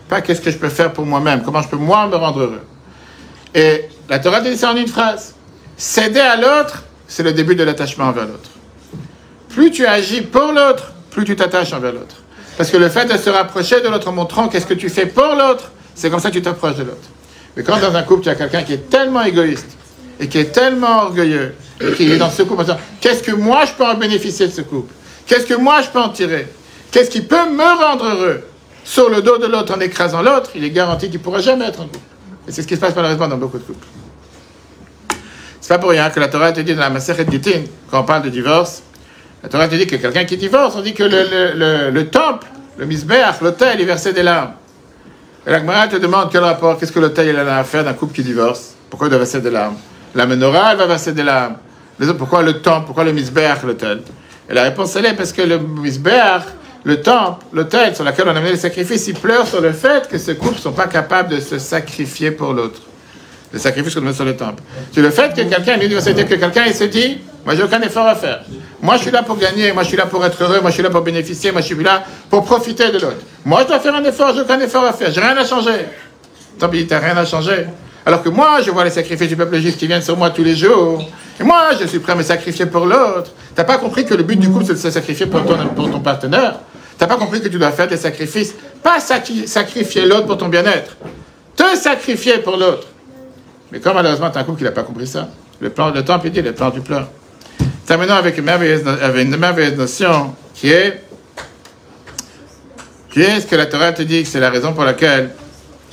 Speaker 1: Pas qu'est-ce que je peux faire pour moi-même, comment je peux moi me rendre heureux. Et la Torah dit ça en une phrase. Céder à l'autre, c'est le début de l'attachement envers l'autre. Plus tu agis pour l'autre, plus tu t'attaches envers l'autre. Parce que le fait de se rapprocher de l'autre en montrant qu'est-ce que tu fais pour l'autre, c'est comme ça que tu t'approches de l'autre. Mais quand dans un couple, tu as quelqu'un qui est tellement égoïste, et qui est tellement orgueilleux, et qui est dans ce couple en disant, qu'est-ce que moi je peux en bénéficier de ce couple? Qu'est-ce que moi je peux en tirer? Qu'est-ce qui peut me rendre heureux? Sur le dos de l'autre, en écrasant l'autre, il est garanti qu'il ne pourra jamais être en couple. Et c'est ce qui se passe malheureusement dans beaucoup de couples. C'est pas pour rien que la Torah te dit dans la Masechet Gittin, quand on parle de divorce, la Torah te dit que quelqu'un qui divorce, on dit que le temple, le Mizbeach, l'autel, il versait des larmes. Et la Gemara te demande quel rapport, qu'est-ce que l'autel il a à faire d'un couple qui divorce? Pourquoi il doit verser des larmes? La menorah, elle va verser des larmes. Les autres, pourquoi le temple? Pourquoi le Mizbeach, l'autel? Et la réponse, elle est parce que le Mizbeach, le temple, l'autel sur lequel on a mené les sacrifices, il pleure sur le fait que ce couple ne sont pas capables de se sacrifier pour l'autre. Le sacrifice qu'on met sur le temple. C'est le fait que quelqu'un, c'est-à-dire que quelqu'un il se dit, moi j'ai aucun effort à faire. Moi je suis là pour gagner, moi je suis là pour être heureux, moi je suis là pour bénéficier, moi je suis là pour profiter de l'autre. Moi je dois faire un effort, j'ai aucun effort à faire, j'ai rien à changer. Tant pis, t'as rien à changer. Alors que moi, je vois les sacrifices du peuple juif qui viennent sur moi tous les jours. Et moi, je suis prêt à me sacrifier pour l'autre. T'as pas compris que le but du couple, c'est de se sacrifier pour ton partenaire. Tu n'as pas compris que tu dois faire des sacrifices. Pas sacrifier l'autre pour ton bien-être. Te sacrifier pour l'autre. Mais comme malheureusement, tu as un couple qui n'a pas compris ça. Le temps dit le plan du plein. Terminons avec une merveilleuse notion qui est ce que la Torah te dit, que c'est la raison pour laquelle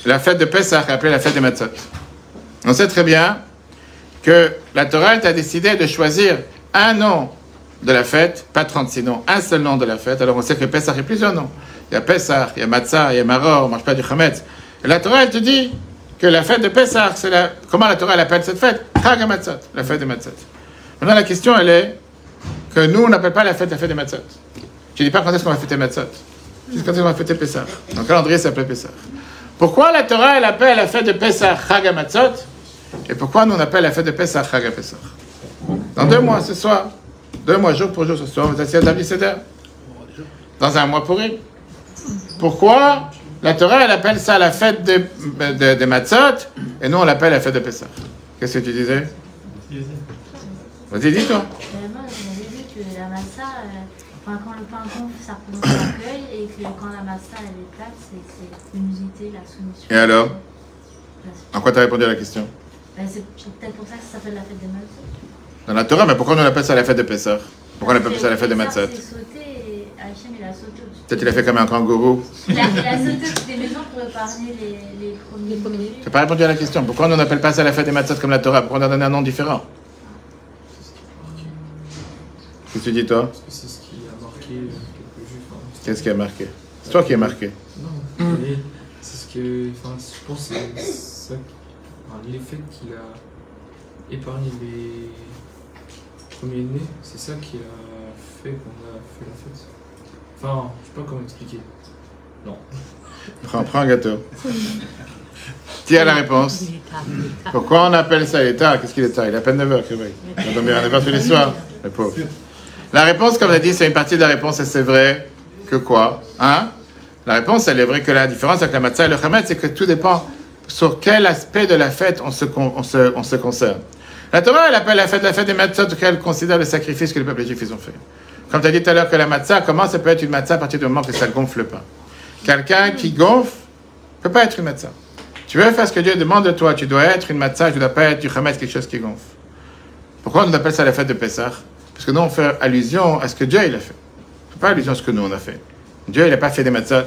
Speaker 1: la fête de Pessah est appelée la fête des Matzot. On sait très bien que la Torah a décidé de choisir un nom de la fête, pas 36 noms, un seul nom de la fête. Alors on sait que Pessah, il y a plusieurs noms. Il y a Pessah, il y a Matzah, il y a Maror, on ne mange pas du Chametz. Et la Torah, elle te dit que la fête de Pessah, c'est comment la Torah elle appelle cette fête? Chag HaMatzot, la fête des Matzot. Maintenant la question, elle est que nous, on n'appelle pas la fête des Matzot. Je ne dis pas quand est-ce qu'on va fêter Matzot. Je dis quand est-ce qu'on va fêter Pessah. Dans le calendrier, ça s'appelle Pessah. Pourquoi la Torah, elle appelle la fête de Pessah Chag HaMatzot? Et pourquoi nous, on appelle la fête de Pessah Chag HaPessah? Dans 2 mois, ce soir, 2 mois, jour pour jour, ce soir, on va essayer de Seder. Dans 1 mois pour rire. Pourquoi la Torah, elle appelle ça la fête des Matzot, et nous, on l'appelle la fête de Pessah? Qu'est-ce que tu disais? Vas-y, dis-toi.
Speaker 5: Moi, j'avais vu que la massa, quand le pain gonfle, ça représente l'accueil, et que quand la massa, elle est plate, c'est l'humilité, la soumission.
Speaker 1: Et alors? En quoi tu as répondu à la question?
Speaker 5: C'est peut-être pour ça que ça s'appelle la fête des Matzot.
Speaker 1: Dans la Torah, mais pourquoi on appelle ça la fête de Pessah? Pourquoi on appelle ça la fête de Matzot?
Speaker 5: C'est sauté et Hachem, il a sauté au-dessus.
Speaker 1: Peut-être il a fait comme un kangourou.
Speaker 5: Il a sauté au-dessus des maisons pour épargner les premiers.
Speaker 1: Tu n'as pas répondu à la question. Pourquoi on n'appelle pas ça la fête des Matzot comme la Torah? Pourquoi on a donné un nom différent? Qu'est-ce que tu dis, toi?
Speaker 8: Parce que c'est ce qui a marqué quelques juifs.
Speaker 1: Qu'est-ce qui a marqué? C'est toi qui es marqué.
Speaker 8: Non, mais c'est ce que. Enfin, je pense que c'est ça. L'effet qu'il a épargné les premiers-nés, c'est ça qui a fait qu'on a fait la fête. Enfin, je sais pas comment expliquer. Non.
Speaker 1: Prends un gâteau. Tiens la réponse. Pourquoi on appelle ça l'État? Qu'est-ce qu'il est tard? Il a à peine 9h, que oui. On tombe bien à 9h tous les soirs. Le pauvre. La réponse, comme on a dit, c'est une partie de la réponse, et c'est vrai que quoi? Hein? La réponse, elle est vraie que la différence avec la matzah et le chametz, c'est que tout dépend sur quel aspect de la fête on se concerne. La Torah, elle appelle la fête des matzot, qu'elle considère le sacrifice que les peuples juifs ont fait. Comme tu as dit tout à l'heure que la matzah, comment ça peut être une matzah à partir du moment que ça ne gonfle pas? Quelqu'un qui gonfle ne peut pas être une matzah. Tu veux faire ce que Dieu demande de toi, tu dois être une matzah, tu ne dois pas être du chametz, quelque chose qui gonfle. Pourquoi on appelle ça la fête de Pessah? Parce que nous, on fait allusion à ce que Dieu il a fait. On ne fait pas allusion à ce que nous, on a fait. Dieu, il n'a pas fait des matzot.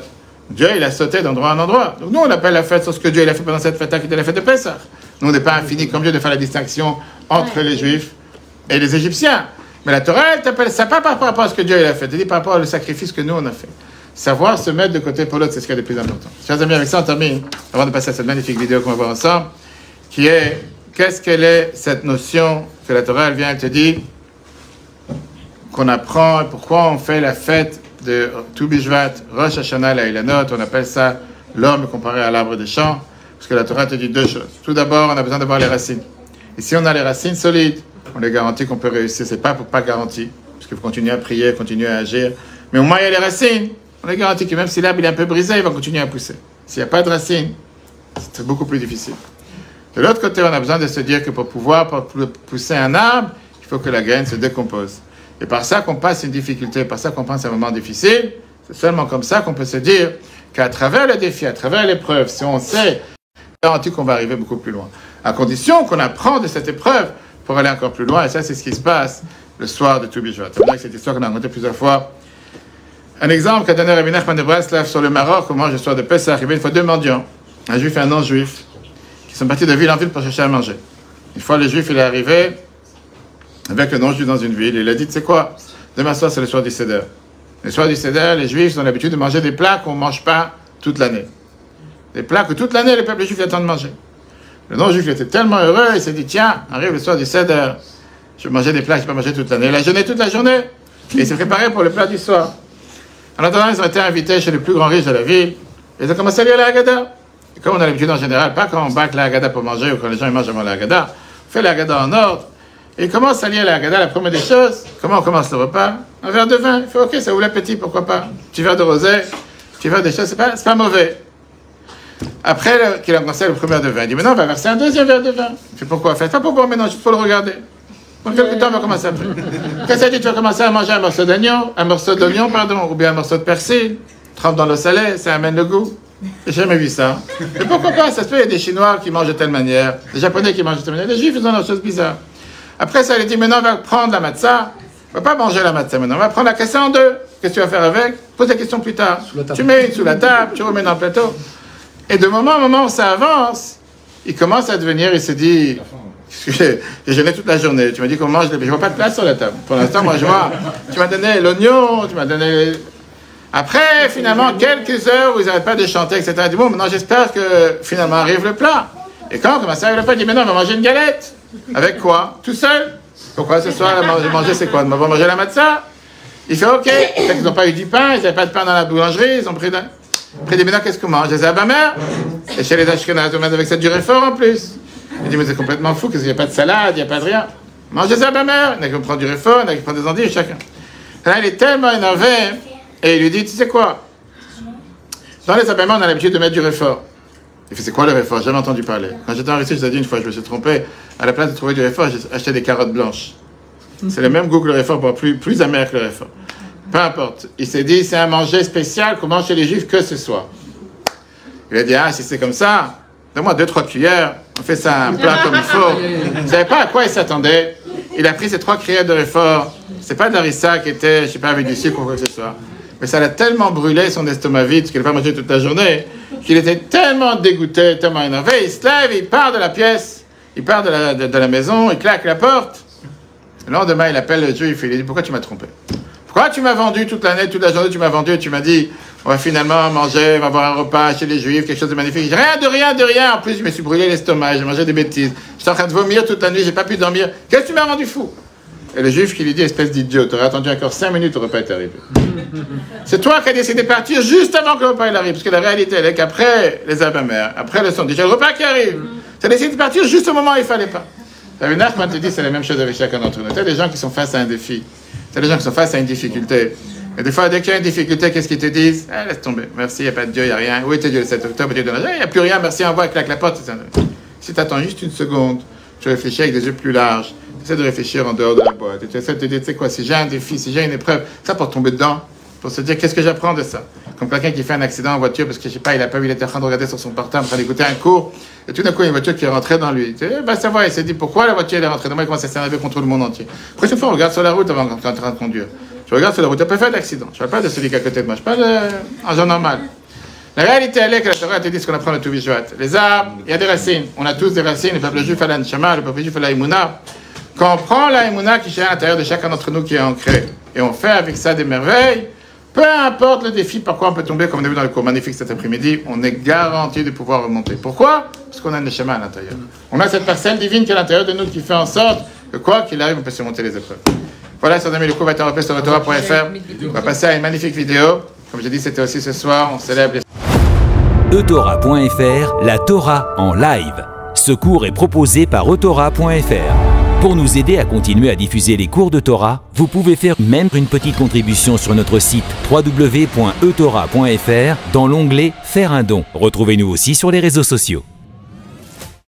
Speaker 1: Dieu, il a sauté d'endroit en endroit. Donc nous, on appelle la fête sur ce que Dieu il a fait pendant cette fête-là, qui était la fête de Pessah. Nous, on n'est pas infini comme Dieu de faire la distinction entre les Juifs et les Égyptiens. Mais la Torah, elle t'appelle ça pas par rapport à ce que Dieu il a fait, elle dit par rapport au sacrifice que nous, on a fait. Savoir se mettre de côté pour l'autre, c'est ce qui est le plus important. Chers amis, avec ça, on termine, avant de passer à cette magnifique vidéo qu'on va voir ensemble, qui est, qu'est-ce qu'elle est, cette notion que la Torah, elle vient, elle te dit, qu'on apprend, pourquoi on fait la fête de Tu Bishvat, Rosh Hashanah, la Ilanot, on appelle ça l'homme comparé à l'arbre des champs, parce que la Torah te dit 2 choses. Tout d'abord, on a besoin d'avoir les racines. Et si on a les racines solides, on est garantit qu'on peut réussir. C'est pas garanti, parce qu'il faut continuer à prier, continuer à agir. Mais au moins, il y a les racines. On est garanti que même si l'arbre il est un peu brisé, il va continuer à pousser. S'il n'y a pas de racines, c'est beaucoup plus difficile. De l'autre côté, on a besoin de se dire que pour pouvoir pousser un arbre, il faut que la graine se décompose. Et par ça qu'on passe une difficulté, par ça qu'on passe un moment difficile, c'est seulement comme ça qu'on peut se dire qu'à travers le défi, à travers l'épreuve, si on sait, garantit qu'on va arriver beaucoup plus loin. À condition qu'on apprend de cette épreuve pour aller encore plus loin, et ça c'est ce qui se passe le soir de Tu Bishvat. C'est vrai que cette histoire qu'on a racontée plusieurs fois. Un exemple qu'a donné Rabbi Nachman de Breslav sur le Maroc, comment le soir de Pessah, arrivé une fois 2 mendiants, un juif et un non-juif, qui sont partis de ville en ville pour chercher à manger. Une fois le juif il est arrivé avec le non-juif dans une ville, il a dit, tu sais quoi, demain soir c'est le soir du Seder. Le soir du Seder, les juifs ont l'habitude de manger des plats qu'on ne mange pas toute l'année. Des plats que toute l'année les peuples juifs attendent de manger. Le non-juif était tellement heureux, il s'est dit, tiens, arrive le soir du Seder, je vais manger des plats que je n'ai pas mangé toute l'année. Il a jeûné toute la journée, et il s'est préparé pour le plat du soir. En attendant, ils ont été invités chez les plus grands riches de la ville, et ils ont commencé à lire la Haggadah. Et comme on a l'habitude en général, pas quand on bâcle la Haggadah pour manger, ou quand les gens ils mangent avant la Haggadah, on fait la Haggadah en ordre, et il commence à lire la Haggadah, la première des choses. Comment on commence le repas? Un verre de vin. Il fait, ok, ça ouvre l'appétit, pourquoi pas? Un petit verre de rosé, un petit verre de choses, c'est pas mauvais. Après qu'il a commencé le premier verre de vin, il dit, maintenant on va verser un 2e verre de vin. Il fait, pourquoi? Faites pas pour boire maintenant, juste pour le regarder. Dans quelques temps, on va commencer après. Qu'est-ce que ça dit? Tu vas commencer à manger un morceau d'oignon, ou bien un morceau de persil, trempe dans l'eau salée, ça amène le goût. J'ai jamais vu ça. Mais pourquoi pas? Ça se fait, il y a des Chinois qui mangent de telle manière, des Japonais qui mangent de telle manière, les Juifs ils ont des choses bizarres. Après ça, il a dit, maintenant on va prendre la matzah, on va pas manger la matzah maintenant, on va prendre la casser en deux. Qu'est-ce que tu vas faire avec? Pose la question plus tard. Tu mets une sous la table, tu remets dans le plateau. Et de moment en moment, ça avance, il commence à devenir, il se dit, j'ai jeûné toute la journée, tu m'as dit qu'on mange, je vois pas de place sur la table. Pour l'instant, moi je vois, tu m'as donné l'oignon, tu m'as donné... Après, finalement, quelques heures où ils n'arrêtent pas de chanter, etc. Il dit, bon, maintenant j'espère que finalement arrive le plat. Et quand on commence à arriver le plat, il dit, maintenant on va manger une galette. Avec quoi? Tout seul? Pourquoi ce soir, manger c'est quoi? On va manger la matzah? Il fait, ok. Peut-être qu'ils n'ont pas eu du pain, ils n'avaient pas de pain dans la boulangerie, ils ont pris de... Après, il dit, maintenant qu'est-ce qu'on mange? Des abamers? Et chez les Ashkenazes, on met avec cette durée fort en plus. Il dit, mais c'est complètement fou, parce qu'il n'y a pas de salade, il n'y a pas de rien. Mange des abamers. Il y en a qui prend du réfort, il y en a qui prend des endives, chacun. Là, il est tellement énervé. Et il lui dit, tu sais quoi? Dans les abamers, on a l'habitude de mettre du réfort. Il fait, c'est quoi le réfort? J'ai jamais entendu parler. Quand j'étais en Russie, je vous ai dit une fois, je me suis trompé. À la place de trouver du réfort, j'ai acheté des carottes blanches. C'est le même goût que le réfort, bon, plus amer que le réfort. Peu importe. Il s'est dit, c'est un manger spécial qu'on mange chez les Juifs que ce soir. Il a dit, ah, si c'est comme ça, donne-moi 2-3 cuillères, on fait ça un plat comme il faut. Vous ne savez pas à quoi il s'attendait. Il a pris ces 3 cuillères de réfort. C'est pas de l'arissa qui était, je sais pas, avec du sucre ou quoi que ce soit. Mais ça l'a tellement brûlé son estomac vide, parce qu'il n'a pas mangé toute la journée, qu'il était tellement dégoûté, tellement énervé. Il se lève, il part de la pièce, il part de la maison, il claque la porte. Le lendemain, il appelle le Juif, il lui dit, pourquoi tu m'as trompé? Pourquoi tu m'as vendu toute l'année, toute la journée, tu m'as vendu et tu m'as dit, on va finalement manger, on va avoir un repas chez les Juifs, quelque chose de magnifique. Rien de rien. En plus, je me suis brûlé l'estomac, j'ai mangé des bêtises. J'étais en train de vomir toute la nuit, j'ai pas pu dormir. Qu'est-ce que tu m'as rendu fou? Et le Juif qui lui dit, espèce d'idiot, tu aurais attendu encore 5 minutes, le repas est arrivé. C'est toi qui as décidé de partir juste avant que le repas arrive. Parce que la réalité, elle est qu'après les abamers, après le son, déjà le repas qui arrive, tu as décidé de partir juste au moment où il fallait pas. Rabbi Nachman te dit, c'est la même chose avec chacun d'entre nous. Tu as des gens qui sont face à un défi. Tu as des gens qui sont face à une difficulté. Et des fois, dès qu'il y a une difficulté, qu'est-ce qu'ils te disent? Ah, laisse tomber. Merci, il n'y a pas de Dieu, il n'y a rien. Où était Dieu le 7 octobre? Dieu de la... Il n'y a plus rien, merci, envoie, claque la porte. Si tu attends juste une seconde, tu réfléchis avec des yeux plus larges. Tu essaies de réfléchir en dehors de la boîte. Et tu essaies de te dire, tu sais quoi, si j'ai un défi, si j'ai une épreuve, ça pour tomber dedans, pour se dire, qu'est-ce que j'apprends de ça? Comme quelqu'un qui fait un accident en voiture parce que, je sais pas, il a pas vu, il était en train de regarder sur son portable, en train d'écouter un cours, et tout d'un coup, il y a une voiture qui est rentrée dans lui. Ça va, il s'est dit, pourquoi la voiture est rentrée dans moi? Il commence à s'énerver contre le monde entier. La prochaine fois, on regarde sur la route avant quand tu es en train de conduire. Je regarde sur la route, tu n'as pas fait d'accident. Je ne parle pas de celui qui est à côté de moi, je parle en gens normal. La réalité, elle est que la Torah te dit ce qu'on apprend le tout visuel. Les arbres, il y a des racines. On a tous des racines. Le peuple juif a la neshama, le peuple juif a la imuna. Quand on prend la imuna qui est à l'intérieur de chacun d'entre nous qui est ancré, et on fait avec ça des merveilles, peu importe le défi par quoi on peut tomber, comme on a vu dans le cours magnifique cet après-midi, on est garanti de pouvoir remonter. Pourquoi? Parce qu'on a une neshama à l'intérieur. On a cette parcelle divine qui est à l'intérieur de nous qui fait en sorte que quoi qu'il arrive, on peut surmonter les épreuves. Voilà, chers amis, le cours va être repris sur Torah.fr. On va passer à une magnifique vidéo. Comme j'ai dit, c'était aussi ce soir, on célèbre les...
Speaker 9: Torah.fr, la Torah en live. Ce cours est proposé par Torah.fr. Pour nous aider à continuer à diffuser les cours de Torah, vous pouvez faire même une petite contribution sur notre site www.etorah.fr dans l'onglet Faire un don. Retrouvez-nous aussi sur les réseaux sociaux.